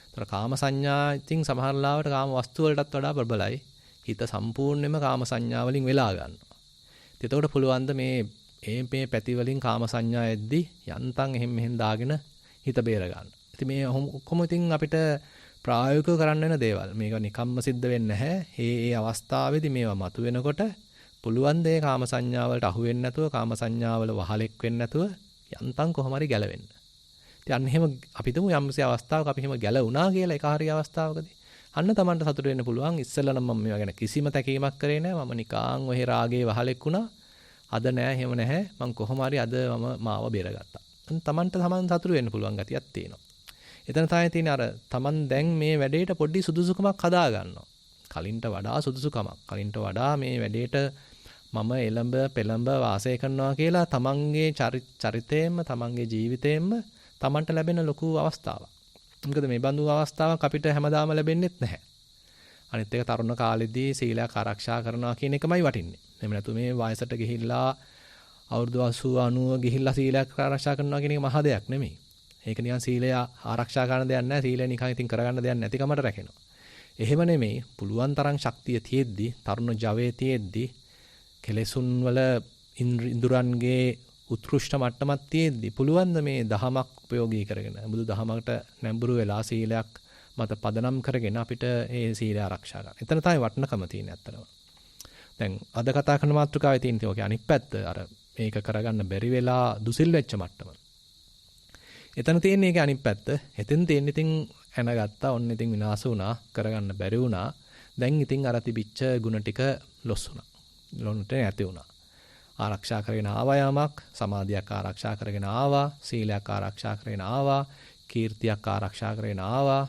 ඒතර කාම සංඥා ඉතින් සමහර ලාවට කාම වස්තු වලටත් වඩා ප්‍රබලයි. හිත සම්පූර්ණයෙන්ම කාම සංඥා වලින් වෙලා ගන්නවා. එතකොට පුළුවන් ද මේ පැති වලින් කාම සංඥා එද්දි යන්තම් එහෙම මෙහෙන් දාගෙන හිත බේර ගන්න. ඉතින් මේ ඔක්කොම ඉතින් අපිට ප්‍රායෝගිකව කරන්න වෙන දේවල්. මේක නිකම්ම සිද්ධ වෙන්නේ නැහැ. ඒ අවස්ථාවේදී මේවා මතුවෙනකොට පුළුවන් දේ කාම සංඥාවලට අහු වෙන්නේ නැතුව කාම සංඥාවල වහලෙක් වෙන්නේ නැතුව යන්තම් කොහොම හරි ගැලවෙන්න. ඉතින් අන්න එහෙම අපි තුමු යම්සේ අවස්ථාවක අපි එහෙම ගැලවුණා කියලා එක හරි අවස්ථාවකදී අන්න Tamanට සතුට වෙන්න පුළුවන්. ඉස්සෙල්ලා නම් මම මේවා ගැන කිසිම තැකීමක් කරේ නැහැ. මම නිකාන් ඔහේ රාගේ වහලෙක් වුණා. අද නෑ එහෙම නැහැ. මං කොහොම හරි අද මම මාව බේරගත්තා. Tamanට Taman සතුට වෙන්න පුළුවන් ගතියක් තියෙනවා. එතන තමයි තියෙන්නේ අර Taman දැන් මේ වැඩේට පොඩි සුදුසුකමක් හදා ගන්නවා. කලින්ට වඩා සුදුසුකමක්. කලින්ට වඩා මේ වැඩේට මම එළඹ පෙළඹ වාසය කරනවා කියලා තමන්ගේ චරිතයෙන්ම තමන්ගේ ජීවිතයෙන්ම Tamanට ලැබෙන ලොකු අවස්ථාවක්. මොකද මේ බඳු අවස්ථාවක් අපිට හැමදාම ලැබෙන්නේත් නැහැ. අනිත් එක තරුණ කාලෙදී සීලයක් ආරක්ෂා කරනවා කියන එකමයි වටින්නේ. එහෙම නැතු මේ වයසට ගිහිල්ලා අවුරුදු 80 90 ගිහිල්ලා සීලයක් ආරක්ෂා කරනවා කියන එක මහා දෙයක් නෙමෙයි. ඒක නිකන් සීලය ආරක්ෂා කරන දෙයක් නෑ. සීලය නිකන් ඉතින් කරගන්න දෙයක් නැතිකමට රැකෙනවා. එහෙම නෙමෙයි. පුළුවන් තරම් ශක්තිය තියෙද්දි, තරුණ ජවයේ තියෙද්දි, කෙලෙසුන් වල ඉන්ද්‍රයන්ගේ උත්කෘෂ්ඨ මට්ටමක් තියෙද්දි පුළුවන් මේ දහමක් ප්‍රයෝගී කරගෙන බුදු දහමකට නැඹුරු වෙලා සීලයක් මත පදනම් කරගෙන අපිට ඒ සීලය ආරක්ෂා කරන්න. එතන තමයි වටිනකම තියෙන්නේ ඇත්තටම. දැන් අද කතා කරන මාතෘකාවේ තියෙන ඔකේ අනිත් පැත්ත අර මේක කරගන්න බැරි වෙලා දුසිල් වෙච්ච මට්ටම. එතන තියෙන එකේ අනිත් පැත්ත. එතෙන් තියෙන ඉතින් ඇනගත්තා. ඔන්න ඉතින් විනාශ වුණා. කරගන්න බැරි වුණා. දැන් ඉතින් අර තිබිච්ච ಗುಣ ටික ලොස් වුණා. ලොන්ට නැති වුණා. ආරක්ෂා කරගෙන ආවා යමක්, සමාධියක් ආරක්ෂා කරගෙන ආවා, සීලයක් ආරක්ෂා කරගෙන ආවා, කීර්තියක් ආරක්ෂා කරගෙන ආවා,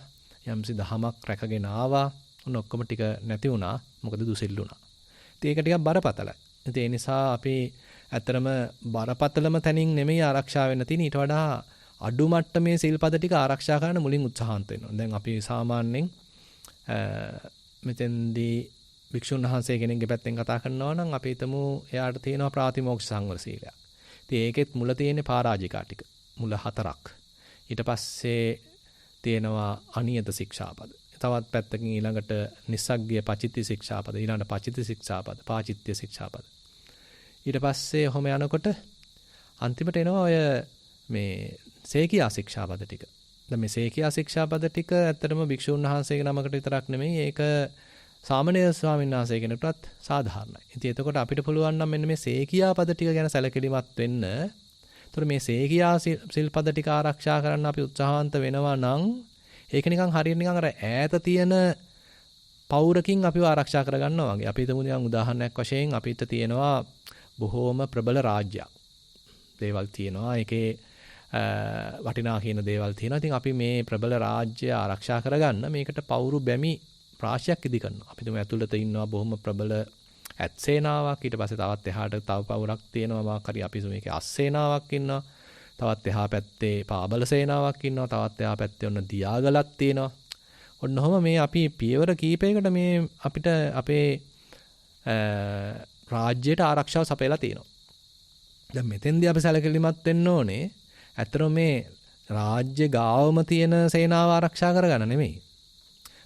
යම්සි දහමක් රැකගෙන ආවා. ඔන්න ඔක්කොම ටික නැති වුණා. මොකද දුසිල් වුණා. ඉතින් ඒක ටිකක් බරපතලයි. ඉතින් ඒ නිසා අපි ඇත්තරම බරපතලම තැනින් නෙමෙයි ආරක්ෂා වෙන්න තියෙන්නේ. ඊට වඩා අඩු මට්ටමේ සිල්පද ටික ආරක්ෂා කරන්න මුලින් උත්සාහන්ත වෙනවා. දැන් අපි සාමාන්‍යයෙන් මෙතෙන්දී වික්ෂුන් වහන්සේ කෙනෙක්ගේ පැත්තෙන් කතා කරනවා නම් අපි හිතමු එයාට තියෙනවා ප්‍රාතිමෝක්ෂ සංවර සීලයක්. ඉතින් ඒකෙත් මුල තියෙන්නේ පරාජිකා ටික. මුල 4ක්. ඊට පස්සේ තියෙනවා අනියත ශික්ෂාපද. තවත් පැත්තකින් ඊළඟට නිස්සග්ගිය පචිත්ති ශික්ෂාපද. ඊළඟට පචිත්ති ශික්ෂාපද, පාචිත්‍ය ශික්ෂාපද. ඊට පස්සේ ඔහොම යනකොට අන්තිමට එනවා ඔය මේ සේකියා ශික්ෂාපද ටික. දැන් මේ සේකියා ශික්ෂාපද ටික ඇත්තටම භික්ෂුන් වහන්සේගේ නමකට විතරක් නෙමෙයි ඒක සාමණේර ස්වාමීන් වහන්සේ කෙනෙකුටත් සාධාරණයි. ඉතින් එතකොට අපිට පුළුවන් නම් මෙන්න මේ සේකියා පද ටික ගැන සැලකිලිමත් වෙන්න. ඒතර මේ සේකියා සිල්පද ටික ආරක්ෂා කරන්න අපි උත්සාහන්ත වෙනවා නම් ඒක නිකන් හරියට නිකන් අර ඈත තියෙන පවුරකින් අපිව ආරක්ෂා කරගන්නවා වගේ. අපි හිතමු නිකන් උදාහරණයක් වශයෙන් අපිට තියෙනවා බොහෝම ප්‍රබල රාජ්‍යයක්. දේවල් තියෙනවා. ඒකේ වටිනා කියන දේවල් තියෙනවා. ඉතින් අපි මේ ප්‍රබල රාජ්‍ය ආරක්ෂා කරගන්න මේකට පවුරු බැමි රාශියක් ඉදි කරනවා. අපි තුමු ඇතුළත ඉන්නවා බොහොම ප්‍රබල ඇත් සේනාවක්. ඊට පස්සේ තවත් එහාට තව පවුරක් තියෙනවා. මාක් හරි අපි තුමු මේකේ අස් සේනාවක් ඉන්නවා. තවත් එහා පැත්තේ පාබල සේනාවක් ඉන්නවා. තවත් එහා පැත්තේ ඔන්න දියාගලක් තියෙනවා. ඔන්න ඔහම මේ අපි පියවර කීපයකට මේ අපිට අපේ රාජ්‍යයට ආරක්ෂාව සපයලා තියෙනවා. දැන් මෙතෙන්දී අපි සැලකිලිමත් වෙන්න ඕනේ. ඇත්තටම මේ රාජ්‍ය ගාවම තියෙන සේනාව ආරක්ෂා කරගන්න නෙමෙයි.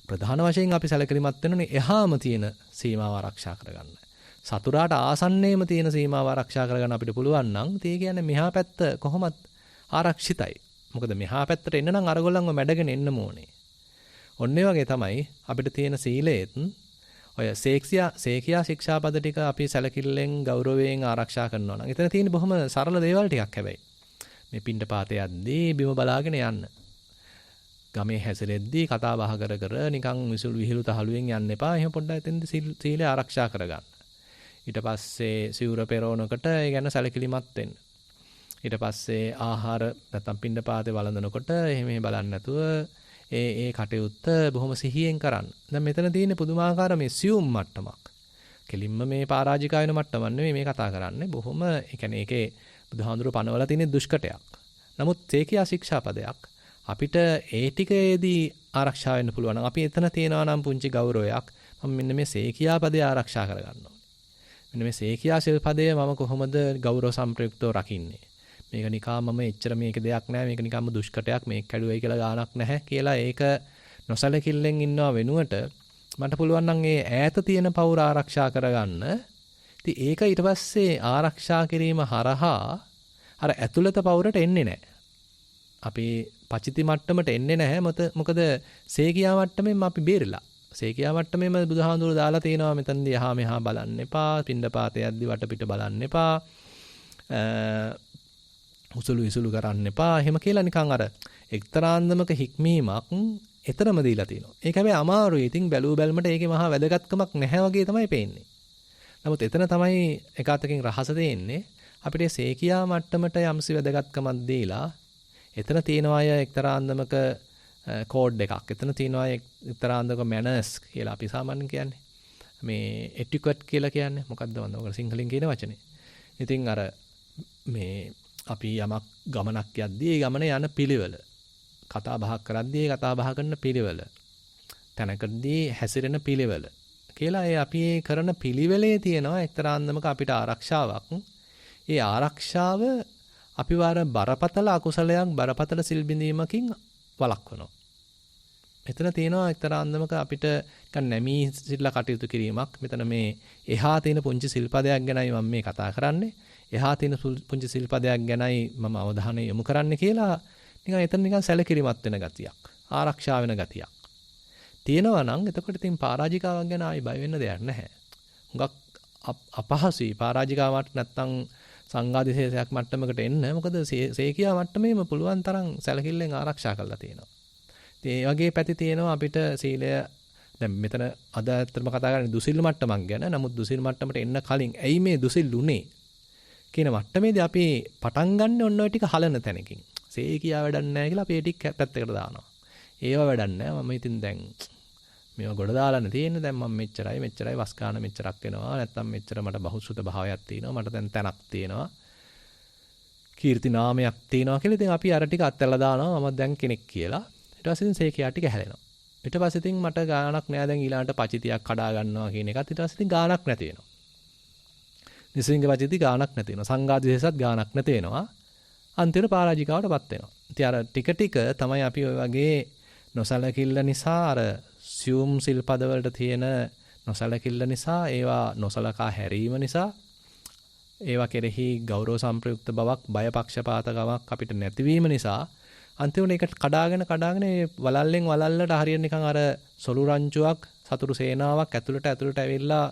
ප්‍රධාන වශයෙන් අපි සැලකිලිමත් වෙනනේ එහාම තියෙන සීමාව ආරක්ෂා කරගන්න. සතුරාට ආසන්නයේම තියෙන සීමාව ආරක්ෂා කරගන්න අපිට පුළුවන් නම් ඒ කියන්නේ මෙහා පැත්ත කොහොමත් ආරක්ෂිතයි. මොකද මෙහා පැත්තට එන්න නම් අරගොල්ලන්ව මැඩගෙන එන්න ඕනේ. ඔන්න ඒ වගේ තමයි අපිට තියෙන සීලෙත් ඔය සේකියා ශික්ෂාපද ටික අපි සැලකිල්ලෙන් ගෞරවයෙන් ආරක්ෂා කරනවා නම් එතන තියෙන බොහොම සරල දේවල් ටිකක් හැබැයි. මේ පිණ්ඩපාතේ යද්දී බිම බලාගෙන යන්න. ගමේ හැසිරෙද්දී කතා බහ කර කර නිකන් විහිළු තහලුවෙන් යන්න එපා. එහෙම පොඩ්ඩක් එතෙන්ද සීලය ආරක්ෂා කරගන්න. ඊට පස්සේ සිවුර පෙරවනකොට ඒ ගැන සැලකිලිමත් වෙන්න. ඊට පස්සේ ආහාර නැත්තම් පිණ්ඩපාතේ වළඳනකොට එහෙම බලන්න නැතුව ඒ කටයුත්ත බොහොම සිහියෙන් කරන්න. දැන් මෙතන තියෙන පුදුමාකාර මේ සියුම් මට්ටමක්. කෙලින්ම මේ පරාජිකා වෙන මට්ටමක් නෙමෙයි මේ කතා කරන්නේ. බොහොම ඒ කියන්නේ ඒකේ බුදුහාඳුර පනවලා තියෙන දුෂ්කටයක්. නමුත් සේකියා ශික්ෂාපදයක් අපිට ඒ ටිකේදී ආරක්ෂා වෙන්න පුළුවන්. අපි එතන තියනවා නම් පුංචි ගෞරවයක්. මම මෙන්න මේ සේකියා පදේ ආරක්ෂා කරගන්න ඕනේ. මෙන්න මේ සේකියා ශිල්පදය මම කොහොමද ගෞරව සම්ප්‍රයුක්තව රකින්නේ? මේක නිකන් මම එච්චර මේක දෙයක් නෑ. මේක නිකම්ම දුෂ්කටයක්. මේක කැඩුවයි කියලා ගාණක් නැහැ කියලා ඒක නොසලකිල්ලෙන් ඉන්නව වෙනුවට මට පුළුවන් නම් ඒ ඈත තියෙන පවුර ආරක්ෂා කරගන්න. ඉතින් ඒක ඊට පස්සේ ආරක්ෂා කිරීම හරහා අර ඇතුළත පවුරට එන්නේ නැහැ. අපි පචිති මට්ටමට එන්නේ නැහැ. මොකද සේකියා මට්ටමෙන් අපි බේරිලා. සේකියා මට්ටමෙම බුදුහාඳුර දාලා තියෙනවා මෙතනදී යහා මෙහා බලන්න එපා. පිණ්ඩපාතේ යද්දි වටපිට බලන්න එපා. උසුළු විසුළු කරන්න එපා. එහෙම කියලා නිකන් අර එක්තරාන්දමක හික්මීමක් එතරම් දීලා තියෙනවා. ඒක හැබැයි අමාරුයි. ඉතින් බැලූ බැලමට ඒකේ මහා වැදගත්කමක් නැහැ වගේ තමයි පේන්නේ. නමුත් එතන තමයි එක අතකින් රහස තියෙන්නේ. අපිට සේකියා මට්ටමට යම්සි වැදගත්කමක් දීලා එතන තියෙනවා අය එක්තරාන්දමක කෝඩ් එකක්. එතන තියෙනවා එක්තරාන්දමක මැනර්ස් කියලා අපි සාමාන්‍යයෙන් කියන්නේ. මේ එටිකට් කියලා කියන්නේ මොකද්ද මන්ද ඔයගොල්ලෝ සිංහලෙන් කියන වචනේ. ඉතින් අර මේ අපි යමක් ගමනක් යද්දී ඒ ගමන යන පිළිවෙල, කතා බහක් කරද්දී ඒ කතා බහ කරන පිළිවෙල, තැනකදී හැසිරෙන පිළිවෙල කියලා ඒ අපි කරන පිළිවෙලේ තියෙනවා එක්තරා අන්දමක අපිට ආරක්ෂාවක්. ඒ ආරක්ෂාව අපි වර බරපතල අකුසලයක්, බරපතල සිල් බිඳීමකින් වළක්වනවා. මෙතන තියෙනවා එක්තරා අන්දමක අපිට නැමී සිල්ලා කටයුතු කිරීමක්. මෙතන මේ එහා තියෙන පුංචි සිල්පදයක් ගැනයි මම මේ කතා කරන්නේ. එහා තියෙන පුංචි සිල්පදයක් ගැනයි මම අවධානය යොමු කරන්න කියලා නිකන් එතන නිකන් සැලකිලිමත් වෙන ගතියක්, ආරක්ෂා වෙන ගතියක් තියෙනවා නම් එතකොට ඉතින් පරාජිකාවක් ගැන ආයි බය වෙන්න දෙයක් නැහැ. හුඟක් අපහසුයි පරාජිකාවට නැත්තම් සංඝාදිශේෂයක් මට්ටමකට එන්න. මොකද සේකියා මට්ටමේම පුළුවන් තරම් සැලකිල්ලෙන් ආරක්ෂා කරලා තියෙනවා. ඉතින් ඒ වගේ පැති තියෙනවා අපිට සීලය. දැන් මෙතන අද ඇත්තටම කතා කරන්නේ දුසිල් මට්ටමක් ගැන. නමුත් දුසිල් මට්ටමට එන්න කලින් ඇයි මේ දුසිල් උනේ කියන මට්ටමේදී අපි පටන් ගන්න ඔන්න ඔය ටික හලන තැනකින්. සේකියා වැඩක් නැහැ කියලා අපි ඒ ටික පැත්තකට දානවා. ඒව වැඩක් නැහැ. මම ඉතින් දැන් මේවා ගොඩ දාලානේ තියෙන්නේ. දැන් මම මෙච්චරයි වස් ගන්න මෙච්චරක් වෙනවා. නැත්තම් මෙච්චර මට බහුසුත භාවයක් තියෙනවා. මට දැන් තැනක් තියෙනවා. කීර්ති නාමයක් තියෙනවා කියලා ඉතින් අපි අර ටික අත්හැරලා දානවා. මම දැන් කෙනෙක් කියලා. ඊට පස්සේ ඉතින් සේකියා ටික හැලෙනවා. ඊට පස්සේ ඉතින් මට ගාණක් නෑ දැන් ඊළඟට පචිතියක් කඩා ගන්නවා කියන එකත් ඊට පස්සේ ඉතින් ගාණක් නැති වෙනවා. නිසින්ග පචිති ගාණක් නැති වෙනවා. සංඝාදිශේෂත් ගාණක් නැති වෙනවා. අන්තිමට පරාජිකාවටපත් වෙනවා. ඉතින් අර ටික ටික තමයි අපි ඔය වගේ නොසලකිල්ල නිසා අර සියුම් සිල්පද වලට තියෙන නොසලකිල්ල නිසා ඒවා නොසලකා හැරීම නිසා ඒවා කෙරෙහි ගෞරව සම්ප්‍රයුක්ත බවක් බයපක්ෂපාතකමක් අපිට නැතිවීම නිසා අන්තිමට ඒක කඩාගෙන වලල්ලෙන් වලල්ලට හරියට නිකන් අර සොළු රංචුවක් සතුරු සේනාවක් ඇතුළට ඇවිල්ලා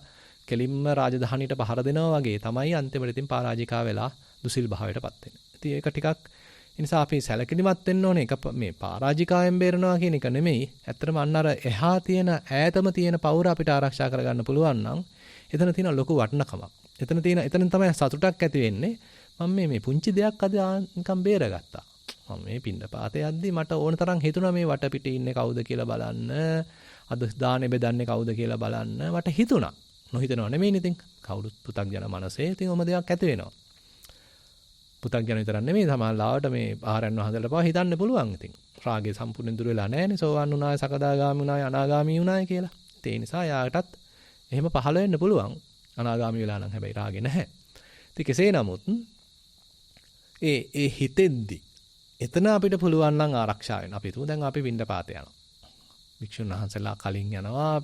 කෙලින්ම රාජධානියට පහර දෙනවා වගේ තමයි අන්තිමට ඉතින් පරාජිකා වෙලා දුසිල් භාවයටපත් වෙන්නේ. ඉතින් ඒක ටිකක් ඒ නිසා අපි සැලකිලිමත් වෙන්න ඕනේ. ඒක මේ පරාජිකාවෙන් බේරනවා කියන එක නෙමෙයි. ඇත්තටම අන්න අර එහා තියෙන ඈතම තියෙන පවුර අපිට ආරක්ෂා කරගන්න පුළුවන් නම් එතන තියෙන ලොකු වටිනකමක්. එතන තමයි සතුටක් ඇති වෙන්නේ. මම මේ පුංචි දෙයක් අද නිකන් බේරගත්තා. මම මේ පින්නපාතේ යද්දි මට ඕන තරම් හිතුණා මේ වටපිටේ ඉන්නේ කවුද කියලා බලන්න. අද දානේ බෙදන්නේ කවුද කියලා බලන්න. මට හිතුණා. නොහිතනව නෙමෙයිනේ ඉතින්. කවුරුත් පුතග්ජන මනසේ ඉතින් ඔම දෙයක් ඇති වෙනවා. පුතග්ජන විතරක් නෙමෙයි සමහරවිට මේ ආහාරයන් වහන්සේලා පවා හිතන්න පුළුවන් ඉතින්. රාගය සම්පූර්ණයෙන් දුර වෙලා නැහැනේ. සෝවන් වුණාය, සකදාගාමි වුණාය, අනාගාමි වුණාය කියලා. ඒ නිසා යාටත් එහෙම පහළ වෙන්න පුළුවන්. අනාගාමි වෙලා නම් හැබැයි රාගේ නැහැ. ඉතින් කෙසේ නමුත් ඒ හිතෙද්දි එතන අපිට පුළුවන් නම් ආරක්ෂා වෙන්න. අපි හිතමු දැන් අපි පින්ඩපාත යනවා. වික්ෂුන් වහන්සේලා කලින් යනවා,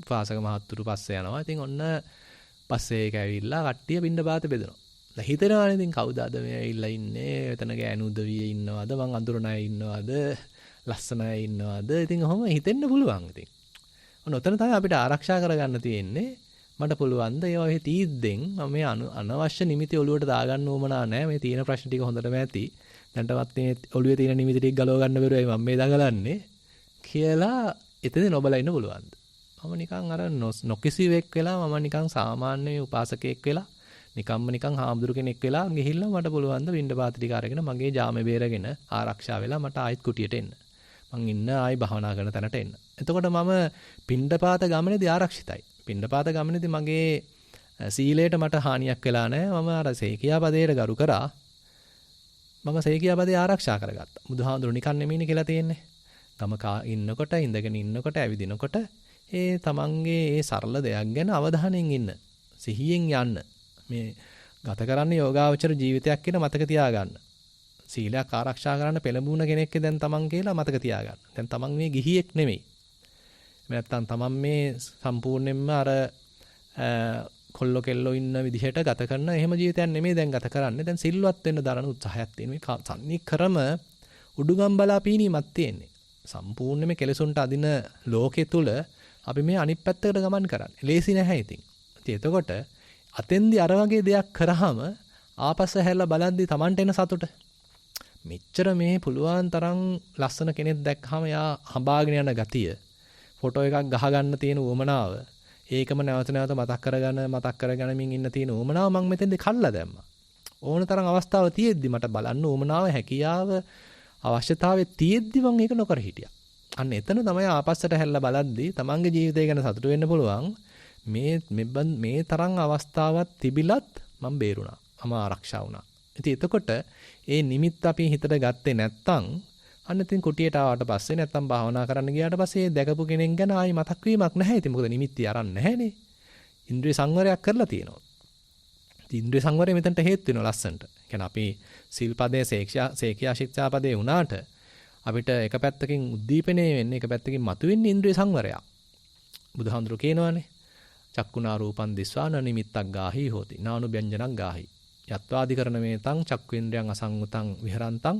පාසක මහත්තුරු පස්සේ යනවා. ඉතින් ඔන්න පස්සේ ඒක ඇවිල්ලා කට්ටිය පින්ඩපාත බෙදනවා. දැන් හිතනවානේ ඉතින් කවුද අද මේ ඇවිල්ලා ඉන්නේ? එතන ගෑනු උදවියේ ඉන්නවද? මං අඳුරන අය ඉන්නවද? ලස්සන අය ඉන්නවද? ඉතින් ඔහොම හිතෙන්න පුළුවන් ඉතින්. ඔන්න ඔතන තමයි අපිට ආරක්ෂා කරගන්න තියෙන්නේ. මට පුළුවන් ද ඒ වගේ තීද්දෙන් මම මේ අනවශ්‍ය නිමිති ඔලුවට දාගන්න ඕමනා නැහැ. මේ තියෙන ප්‍රශ්න ටික හොඳටම ඇති. දැන්ටවත් මේ ඔළුවේ තියෙන නිමිති ටික ගලව ගන්න බැරුවයි මම මේ දඟලන්නේ කියලා එතන නොබලා ඉන්න පුළුවන්ද? මම නිකන් අර නොකිසිවෙක් වෙලා මම නිකන් සාමාන්‍ය උපාසකයෙක් වෙලා නිකන් හාමුදුරු කෙනෙක් වෙලා ගිහිල්ලා මට පුළුවන් ද පින්ඩපාත ටික අරගෙන මගේ ජාමේ බේරගෙන ආරක්ෂා වෙලා මට ආයෙත් කුටියට එන්න. මං ඉන්න ආයි භාවනා කරන තැනට එන්න. එතකොට මම පින්ඩපාත ගමනේදී ආරක්ෂිතයි. පින්ඩපාත ගමනේදී මගේ සීලයට මට හානියක් වෙලා නැහැ. මම අර සේකියා පදයට ගරු කරා. මම සේකියා පදේ ආරක්ෂා කරගත්තා. බුදුහාමුදුරු නිකන් නෙමෙයිනේ කියලා තියෙන්නේ. ගමක ඉන්නකොට, ඉඳගෙන ඉන්නකොට, ඇවිදිනකොට ඒ තමන්ගේ ඒ සරල දෙයක් ගැන අවධානයෙන් ඉන්න. සිහියෙන් යන්න. මේ ගත කරන්නේ යෝගාවචර ජීවිතයක් කියලා මතක තියාගන්න. සීලයක් ආරක්ෂා කරන්න පෙළඹුණ කෙනෙක් දැන් තමන් කියලා මතක තියාගන්න. දැන් තමන් මේ ගිහියෙක් නෙමෙයි. නැත්තම් තමන් මේ සම්පූර්ණයෙන්ම අර කොල්ලෝ කෙල්ලෝ ඉන්න විදිහට ගත කරන එහෙම ජීවිතයක් නෙමෙයි දැන් ගත කරන්නේ. දැන් සිල්වත් වෙන්න දරන උත්සාහයක් තියෙන මේ සම්නික්‍රම උඩුගම් බලා පීනීමක් තියෙන්නේ. සම්පූර්ණයෙන්ම කෙලසුන්ට අදින ලෝකෙ තුල අපි මේ අනිත් පැත්තකට ගමන් කරන්නේ. ලේසි නැහැ ඉතින්. එතකොට අතෙන්දී අර වගේ දෙයක් කරාම ආපස්ස හැරලා බලද්දී Tamanට එන සතුට මෙච්චර මේ පුළුවන් තරම් ලස්සන කෙනෙක් දැක්කම යා හඹාගෙන යන ගතිය ෆොටෝ එකක් ගහගන්න තියෙන උවමනාව ඒකම නැවත නැවත මතක් කරගන්නමින් ඉන්න තියෙන උවමනාව මම මෙතෙන්දී කල්ලා දැම්මා ඕන තරම් අවස්ථාව තියෙද්දි මට බලන්න උවමනාව හැකියාව අවශ්‍යතාවය තියෙද්දි මම ඒක නොකර හිටියා අන්න එතන තමයි ආපස්සට හැරලා බලද්දී Tamanගේ ජීවිතය ගැන සතුට වෙන්න පුළුවන් මේ තරම් අවස්ථාවක් තිබිලත් මම බේරුණා. මම ආරක්ෂා වුණා. ඉතින් එතකොට ඒ නිමිත්ත අපි හිතට ගත්තේ නැත්තම් අන්න ඉතින් කුටියට ආවට පස්සේ නැත්තම් භාවනා කරන්න ගියාට පස්සේ දැකපු කෙනෙක් ගැන ආයි මතක් වීමක් නැහැ. ඉතින් මොකද නිමිත්ත අරන් නැහැනේ. ඉන්ද්‍රිය සංවරයක් කරලා තියෙනවා. ඉතින් ඉන්ද්‍රිය සංවරය මෙතනට හේතු වෙනවා ලස්සනට. ඒ කියන්නේ අපි සීල්පදයේ සේක්ෂා ශික්ෂාපදයේ වුණාට අපිට එක පැත්තකින් උද්දීපනය වෙන්නේ එක පැත්තකින් මතුවෙන්නේ ඉන්ද්‍රිය සංවරයක්. බුදුහාමුදුරු කියනවානේ චක්කුණා රූපං දිස්වා න නිමිත්තක් ගාහි හෝති නානුභ්‍යංජනක් ගාහි යත්වාදිකරණ මේතං චක්කේන්ද්‍රයන් අසංගතං විහරන්තං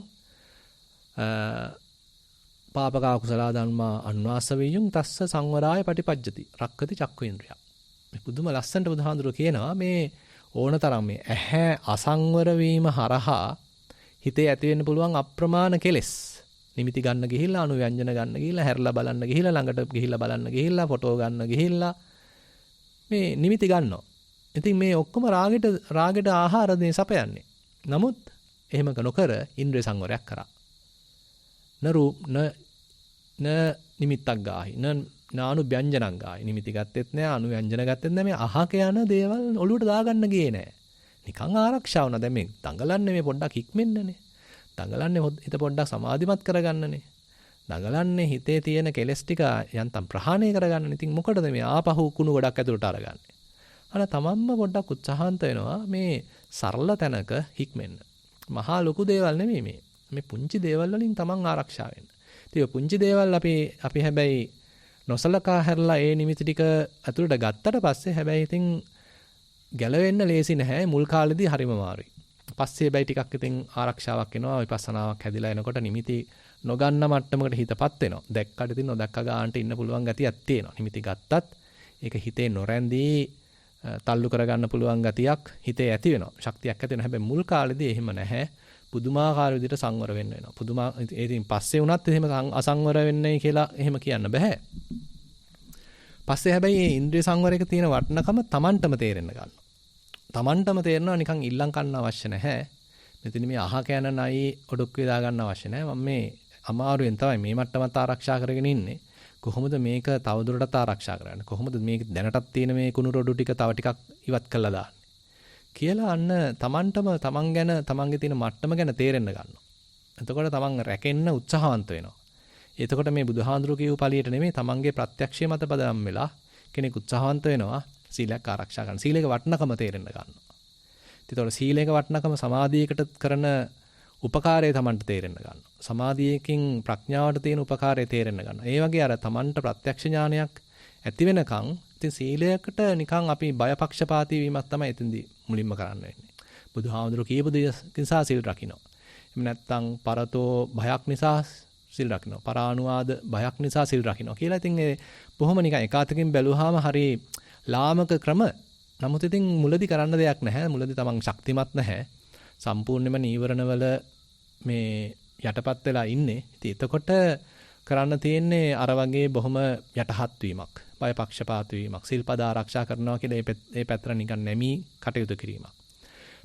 පාපකා කුසලා ධම්මා අන්වාසවියුං තස්ස සංවරාය පටිපජ්ජති රක්කති චක්කේන්ද්‍රය. මේ පුදුම ලස්සනට බුදුහාමුදුරු කියනවා මේ ඕනතරම් මේ ඇහැ අසංවර වීම හරහා හිතේ ඇති වෙන්න පුළුවන් අප්‍රමාණ කෙලෙස්. නිමිති ගන්න ගිහිල්ලා අනුව්‍යංජන ගන්න ගිහිල්ලා හැරලා බලන්න ගිහිල්ලා ළඟට ගිහිල්ලා බලන්න ගිහිල්ලා ෆොටෝ ගන්න ගිහිල්ලා මේ නිමිති ගන්නවා. ඉතින් මේ ඔක්කොම රාගෙට ආහාර දෙන සපයන්නේ. නමුත් එහෙම නොකර ඉන්ද්‍රිය සංවරයක් කරා. න නිමිත්තක් ගාහි නානුභ්‍යංජනක් ගාහි නිමිති ගත්තෙත් නෑ අනුව්‍යංජන ගත්තෙත් නෑ මේ අහක යන දේවල් ඔලුවට දාගන්න ගියේ නෑ. නිකන් ආරක්ෂාව න දැන් මේ දඟලන්නේ මේ පොඩ්ඩක් හික්මෙන්නනේ. දඟලන්නේ හිත පොඩ්ඩක් සමාධිමත් කරගන්නනේ. දඟලන්නේ හිතේ තියෙන කෙලෙස් ටික යන්තම් ප්‍රහාණය කරගන්න. ඉතින් මොකටද මේ ආපහු කුණු ගොඩක් ඇතුළට අරගන්නේ? අන තමන්ම පොඩ්ඩක් උත්සාහන්ත වෙනවා මේ සරල තැනක හික්මෙන්න. මහා ලොකු දේවල් නෙමෙයි මේ. මේ පුංචි දේවල් වලින් තමන් ආරක්ෂා වෙන්න. ඉතින් පුංචි දේවල් අපි හැබැයි නොසලකා හැරලා ඒ නිමිති ටික ඇතුළට ගත්තට පස්සේ හැබැයි ඉතින් ගැලවෙන්න ලේසි නැහැ. මුල් කාලෙදී හරිම අමාරුයි. පස්සේ හැබැයි ටිකක් ඉතින් ආරක්ෂාවක් එනවා. විපස්සනාවක් හැදිලා එනකොට නිමිති නොගන්න මට්ටමකට හිතපත් වෙනවා. දැක්කට ඉතින් නොදැක්ක ගන්නට ඉන්න පුළුවන් ගතියක් තියෙනවා. නිමිති ගත්තත් ඒක හිතේ නොරැඳී තල්ලු කරගන්න පුළුවන් ගතියක් හිතේ ඇති වෙනවා. ශක්තියක් ඇති වෙනවා. හැබැයි මුල් කාලෙදී එහෙම නැහැ. පුදුමාකාර විදිහට සංවර වෙන්න වෙනවා. ඉතින් පස්සේ වුණත් එහෙම අසංවර වෙන්නේ කියලා එහෙම කියන්න බෑ. පස්සේ හැබැයි මේ ඉන්ද්‍රිය සංවරයක තියෙන වටිනකම Tamanටම තේරෙන්න ගන්නවා. Tamanටම තේරෙනවා නිකන් ඉල්ලම් කන්න අවශ්‍ය නැහැ. මෙතන මේ අහක යන නයි ඔඩොක්කුවේ දා ගන්න අවශ්‍ය නැහැ. මම මේ අමාරුවෙන් තමයි මේ මට්ටමත් ආරක්ෂා කරගෙන ඉන්නේ. කොහොමද මේක තවදුරටත් ආරක්ෂා කරන්නේ? කොහොමද මේක දැනටත් තියෙන මේ කුණු රොඩු ටික තව ටිකක් ඉවත් කළා දාන්නේ? කියලා අන්න Tamanටම Taman ගැන Tamanගේ තියෙන මට්ටම ගැන තේරෙන්න ගන්නවා. එතකොට Taman රැකෙන්න උත්සාහවන්ත වෙනවා. එතකොට මේ බුදුහාඳුරු කියූ පළියට නෙමෙයි Tamanගේ ප්‍රත්‍යක්ෂය මත පදම් වෙලා කෙනෙක් උත්සාහවන්ත වෙනවා සීලයක් ආරක්ෂා කරන්න. සීලේක වටිනකම තේරෙන්න ගන්නවා. ඒතකොට සීලේක වටිනකම සමාධියකට කරන උපකාරය Tamanට තේරෙන්න ගන්නවා. සමාධියකින් ප්‍රඥාවට තියෙන උපකාරය තේරෙන්න ගන්නවා. ඒ වගේ අර Tamanට ප්‍රත්‍යක්ෂ ඥානයක් ඇති වෙනකන් ඉතින් සීලයකට නිකන් අපි බයපක්ෂපාතී වීමක් තමයි එතෙන්දී මුලින්ම කරන්න වෙන්නේ. බුදුහාමුදුරු කියපු නිසා සීල් රකින්න. එහෙම නැත්නම් පරතෝ භයක් නිසා සිල් රකින්න. පරානුවාද භයක් නිසා සිල් රකින්න කියලා ඉතින් ඒ බොහොම නිකන් එකාතකින් බැලුවාම හරි ලාමක ක්‍රම. නමුත් ඉතින් මුලදී කරන්න දෙයක් නැහැ. මුලදී තමන් ශක්තිමත් නැහැ. සම්පූර්ණයෙන්ම නීවරණවල මේ යටපත් වෙලා ඉන්නේ. ඉතින් එතකොට කරන්න තියෙන්නේ අර වගේ බොහොම යටහත් වීමක්, බයපක්ෂපාත වීමක්, සිල්පද ආරක්ෂා කරනවා කියලා ඒ පැත්තට නිකන් නැමී කටයුතු කිරීමක්.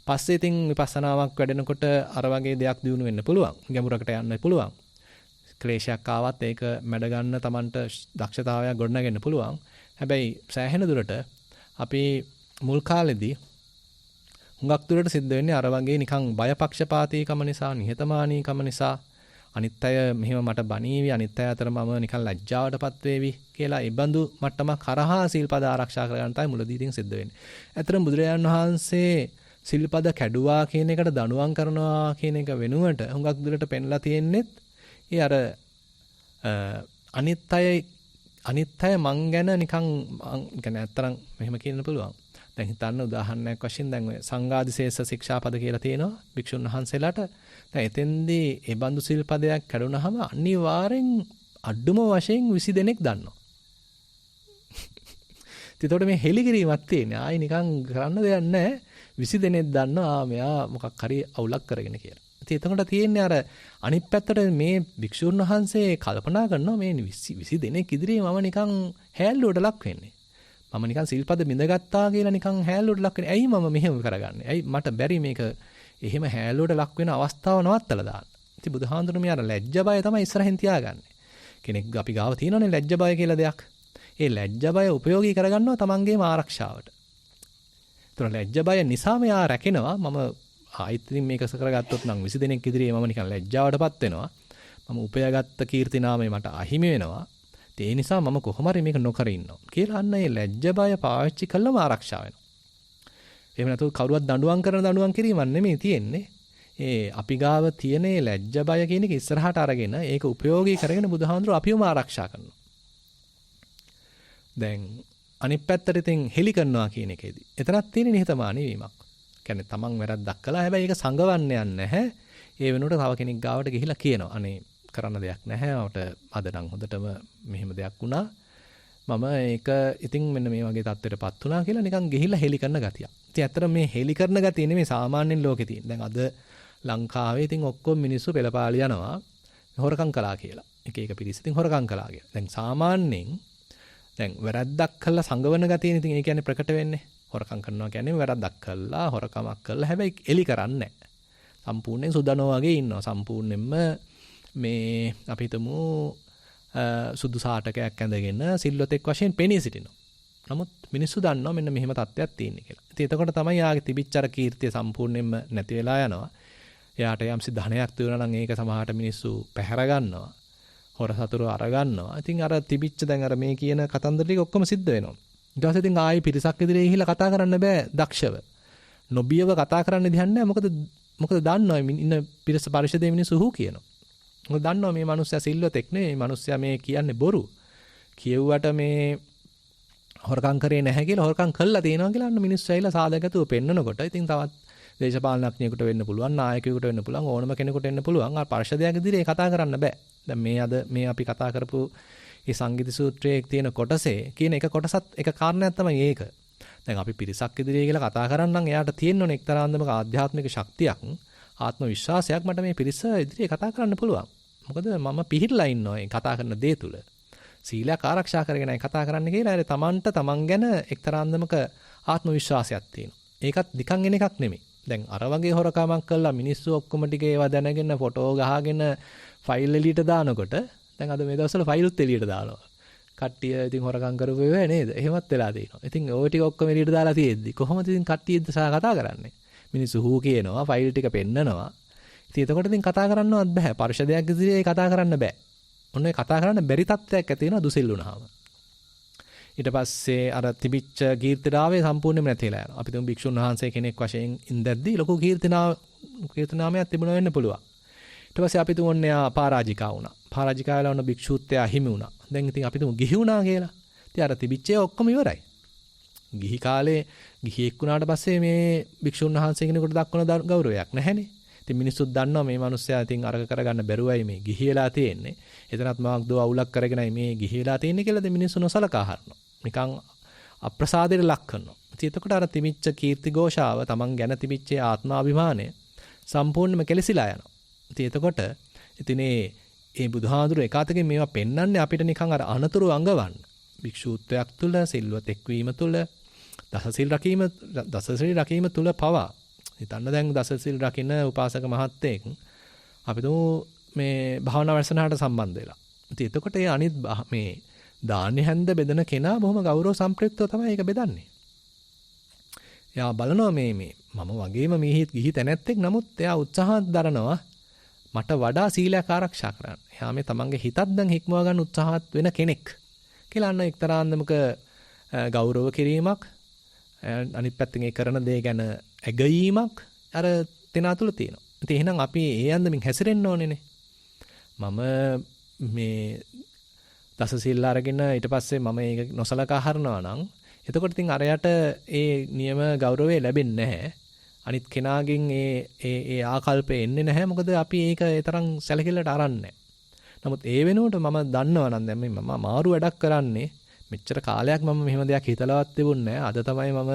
පස්සේ ඉතින් විපස්සනාවක් වැඩෙනකොට අර වගේ දෙයක් දිනු වෙන්න පුළුවන්. ගැඹුරකට යන්න පුළුවන්. ක්ලේශයක් ආවත් ඒක මැඩ ගන්න Tamanට දක්ෂතාවයක් ගොඩනගෙන්න පුළුවන්. හැබැයි සෑහෙන දුරට අපි මුල් කාලෙදී හුඟක් දුරට සිද්ධ වෙන්නේ අර වගේ නිකන් බයපක්ෂපාතීකම නිසා, නිහතමානීකම නිසා අනිත් අය මෙහෙම මට බනීවි, අනිත් අය අතර මම නිකන් ලැජ්ජාවටපත් වේවි කියලා ඒ බඳු මට්ටමක් කරහා සිල්පද ආරක්ෂා කරගන්න තමයි මුලදී ඉතින් සිද්ධ වෙන්නේ. ඇත්තටම බුදුරජාණන් වහන්සේ සිල්පද කැඩුවා කියන එකට දඬුවම් කරනවා කියන එක වෙනුවට හුඟක් දුරට පෙන්ලා තියෙන්නේ ඒ අර අනිත් අය මං ගැන නිකන් කියන්නේ අත්තරන් මෙහෙම කියන්න පුළුවන්. දැන් හිතන්න උදාහරණයක් වශයෙන් දැන් ඔය සංඝාදිශේෂ ශික්ෂාපද කියලා තියෙනවා භික්ෂුන් වහන්සේලාට. දැන් එතෙන්දී ඒ බඳු සිල්පදයක් කැඩුනහම අනිවාර්යෙන් අඩුම වශයෙන් 20 දෙනෙක් දන්නවා. ඒතකොට මේ හෙලිකිරීමක් තියෙන්නේ. ආයි නිකන් කරන්න දෙයක් නැහැ. 20 දෙනෙක් දන්නවා මෙයා මොකක් හරි අවුලක් කරගෙන කියලා. ඉතින් එතකොට තියෙන්නේ අර අනිත් පැත්තට මේ භික්ෂුන් වහන්සේ කල්පනා කරනවා මේ 20 දෙනෙක් ඉදිරියේ මම නිකන් හැල්ලුවට ලක් වෙන්නේ. මම නිකන් සිල්පද බිඳගත්තා කියලා නිකන් හැල්ලුවට ලක් වෙන්නේ. ඇයි මම මෙහෙම කරගන්නේ? ඇයි මට බැරි මේක එහෙම හැල්ලුවට ලක් වෙන අවස්ථාව නවත්තලා දාන්න. ඉතින් බුදුහාඳුනම යාර ලැජ්ජ බය තමයි ඉස්සරහින් තියාගන්නේ. කෙනෙක් අපි ගාව තියෙනවනේ ලැජ්ජ බය කියලා දෙයක්. ඒ ලැජ්ජ බය උපයෝගී කරගන්නවා තමන්ගේම ආරක්ෂාවට. ඒතර ලැජ්ජ බය නිසා මෙයා රැකෙනවා මම ආයෙත් ඉතින් මේක කරගත්තොත් නම් 20 දෙනෙක් ඉදිරියේ මම නිකන් ලැජ්ජාවටපත් වෙනවා. මම උපයාගත්ත කීර්ති නාමය මට අහිමි වෙනවා. ඒ නිසා මම කොහොම හරි මේක නොකර ඉන්නවා කියලා අන්න ඒ ලැජ්ජ බය පාවිච්චි කළම ආරක්ෂා වෙනවා. එහෙම නැතුව කවුරුවත් දඬුවම් කිරීමක් නෙමෙයි තියෙන්නේ. ඒ අපි ගාව තියෙන ලැජ්ජ බය කියන එක ඉස්සරහට අරගෙන ඒක ප්‍රයෝගී කරගෙන බුදුහාමුදුරුවෝ අපිවම ආරක්ෂා කරනවා. දැන් අනිත් පැත්තට ඉතින් හෙලි කරනවා කියන එකේදී එතනක් තියෙන නිහතමානී වීමක්. කියන්නේ තමන් වැරද්දක් කළා හැබැයි ඒක සංගවන්න යන්නේ නැහැ. ඒ වෙනුවට තව කෙනෙක් ගාවට ගිහිලා කියනවා අනේ කරන්න දෙයක් නැහැ. මට අද නම් හොඳටම මෙහෙම දෙයක් වුණා. මම ඒක ඉතින් මෙන්න මේ වගේ තත්ත්වයටපත් වුණා කියලා නිකන් ගිහිලා හෙලි කරන ගතිය. ඉතින් ඇත්තට මේ හෙලි කරන ගතිය නෙමෙයි සාමාන්‍යයෙන් ලෝකේ තියෙන. දැන් අද ලංකාවේ ඉතින් ඔක්කොම මිනිස්සු පෙළපාලි යනවා හොරකම් කළා කියලා. එක එක පිරිස ඉතින් හොරකම් කළා කියලා. දැන් සාමාන්‍යයෙන් දැන් වැරද්දක් කළා සංගවන ගතියනේ ඉතින් ඒ කියන්නේ ප්‍රකට වෙන්නේ. හොරකම් කරනවා කියන්නේ වැරද්දක් කළා හොරකමක් කළා හැබැයි එලි කරන්නේ නැහැ. සම්පූර්ණයෙන් සුදනෝ වගේ ඉන්නවා. සම්පූර්ණයෙන්ම මේ අපි හිතමු සුදු සාටකයක් ඇඳගෙන සිල්වතෙක් වශයෙන් පෙනී සිටිනවා. නමුත් මිනිස්සු දන්නවා මෙන්න මෙහෙම තත්ත්වයක් තියෙන්නේ කියලා. ඉතින් එතකොට තමයි යාගේ තිබිච්ච අර කීර්තිය සම්පූර්ණයෙන්ම නැති වෙලා යනවා. එයාට යම්සි ධනයක් තියුණා නම් ඒක සමහරට මිනිස්සු පැහැර ගන්නවා. හොර සතුරු අර ගන්නවා. ඉතින් අර තිබිච්ච දැන් අර මේ කියන කතන්දර ටික ඔක්කොම සිද්ධ වෙනවා. ඊට පස්සේ ඉතින් ආයි පිරිසක් ඉදිරියේ ගිහිල්ලා කතා කරන්න බෑ දක්ෂව. නොබියව කතා කරන්න දෙයක් නැහැ. මොකද දන්නවා ඉන්න පිරිස පරිශදේ මිනිස්සු හු කියනවා. මොකද දන්නවා මේ මිනිස්සයා සිල්වතෙක් නෙවෙයි. මේ මිනිස්සයා මේ කියන්නේ බොරු. කියෙව්වට මේ හොරකම් කරේ නැහැ කියලා හොරකම් කළා තියෙනවා කියලා අන්න මිනිස්සු ඇවිල්ලා සාදගතුව පෙන්නනකොට ඉතින් තවත් දේශපාලනඥයෙකුට වෙන්න පුළුවන් නායකයෙකුට වෙන්න පුළුවන් ඕනම කෙනෙකුට වෙන්න පුළුවන් අර පරිශදයක් ඉදිරියේ කතා කරන්න බෑ. දැන් මේ අපි කතා කරපු මේ සංගීත සූත්‍රයේ තියෙන කොටසේ කියන එක කොටසත් එක කාරණයක් තමයි ඒක. දැන් අපි පිරිසක් ඉදිරියේ කියලා කතා කරන්නම් එයාට තියෙන්න ඕන එක්තරා අන්දමක ආධ්‍යාත්මික ශක්තියක් ආත්ම විශ්වාසයක් මට මේ පිරිස ඉදිරියේ කතා කරන්න පුළුවන්. මොකද මම පිහිටලා ඉන්නවා මේ කතා කරන දේ තුල. සීලයක් ආරක්ෂා කරගෙනයි කතා කරන්න කියලා අර තමන්ට තමන් ගැන එක්තරා අන්දමක ආත්ම විශ්වාසයක් තියෙනවා. ඒකත් නිකන් එන එකක් නෙමෙයි. දැන් අර වගේ හොරකමක් කළා මිනිස්සු ඔක්කොම ටික ඒවා දැනගෙන ෆොටෝ ගහගෙන ෆයිල් එලියට දානකොට දැන් අද මේ දවස්වල ෆයිලුත් එලියට දානවා. කට්ටිය ඉතින් හොරකම් කරපු ඒවා නේද? එහෙමත් වෙලා තියෙනවා. ඉතින් ওই ටික ඔක්කොම එලියට දාලා තියෙද්දි කොහොමද ඉතින් කට්ටියද කතා කරන්නේ? මිනිස්සු හූ කියනවා ෆයිල් ටික පෙන්නනවා. ඉතින් එතකොට ඉතින් කතා කරන්නවත් බෑ. පරිශදයක් ඉදිරියේ කතා කරන්න බෑ. ඔන්න ඒ කතා කරන්න බැරි තත්ත්වයක් ඇති වෙනවා දුසිල් වුණාම. ඊට පස්සේ අර තිබිච්ච කීර්තිනාමය සම්පූර්ණයෙන්ම නැතිලා යනවා. අපි තුමු භික්ෂුන් වහන්සේ කෙනෙක් වශයෙන් ඉඳද්දී ලොකු කීර්තිනාමයක් තිබුණා වෙන්න පුළුවන්. ඊට පස්සේ අපි තුමු ඔන්න පරාජිකා වුණා. පරාජිකා වෙලා ඔන්න භික්ෂුත්වය හිමි වුණා. දැන් ඉතින් අපි තුමු ගිහි වුණා කියලා. ඉතින් අර තිබිච්ච ඔක්කොම ඉවරයි. ගිහි කාලේ ගිහියෙක් වුණාට පස්සේ මේ භික්ෂුන් වහන්සේ කෙනෙකුට දක්වන ගෞරවයක් නැහැනේ. ඉතින් මිනිස්සුත් දන්නවා මේ මිනිස්සයා ඉතින් අරක කරගන්න බැරුවයි මේ ගිහි වෙලා තියෙන්නේ. එතනත් මාක් දෝ අවුලක් කරගෙනයි මේ ගිහි වෙලා තියෙන්නේ කියලා ඉතින් මිනිස්සු නොසලකා හරිනවා. නිකන් අප්‍රසාදයට ලක් කරනවා. ඉතින් එතකොට අර තිබිච්ච කීර්ති ഘോഷාව තමන් ගැන තිබිච්ච ආත්මාභිමානය සම්පූර්ණයෙන්ම කෙලසිලා යනවා. ඉතින් එතකොට ඉතින් මේ බුදුහාඳුර එකාතකින් මේවා පෙන්වන්නේ අපිට නිකන් අර අනතුරු අඟවන්න. භික්ෂූත්වයක් තුළ සිල්වතෙක් වීම තුළ දසසිල් රකීම තුළ පවා හිතන්න දැන් දසසිල් රකින්න උපාසක මහත්තයෙක් අපි තුමු මේ භාවනා වැඩසටහනට සම්බන්ධ වෙලා. ඉතින් එතකොට ඒ අනිත් මේ දාන්නේ හැන්ද බෙදන කෙනා බොහොම ගෞරව සම්ප්‍රයුක්තව තමයි ඒක බෙදන්නේ. එයා බලනවා මේ මම වගේම මේ ගිහි තැනැත්තෙක් නමුත් එයා උත්සාහත් දරනවා මට වඩා සීලයක් ආරක්ෂා කරන්න. එයා මේ තමන්ගේ හිතත් දැන් හික්මවා ගන්න උත්සාහත් වෙන කෙනෙක්. කියලා අන්න එක්තරා අන්දමක ගෞරව කිරීමක් අනිත් පැත්තෙන් ඒ කරන දේ ගැන ඇගීමක් අර තැනා තුල තියෙනවා. ඉතින් එහෙනම් අපි ඒ අන්දමින් හැසිරෙන්න ඕනේනේ. මම මේ දසසිල් අරගෙන ඊට පස්සේ මම ඒක නොසලකා හරිනවා නම් එතකොට ඉතින් අරයට ඒ නියම ගෞරවය ලැබෙන්නේ නැහැ. අනිත් කෙනාගෙන් ඒ ආකල්පය එන්නේ නැහැ. මොකද අපි ඒක ඒ තරම් සැලකිල්ලට අරන්නේ. නමුත් ඒ වෙනුවට මම දන්නවා නම් දැන් මම මාරු වැඩක් කරන්නේ මෙච්චර කාලයක් මම මෙහෙම දෙයක් හිතලවත් තිබුණේ නැහැ. අද තමයි මම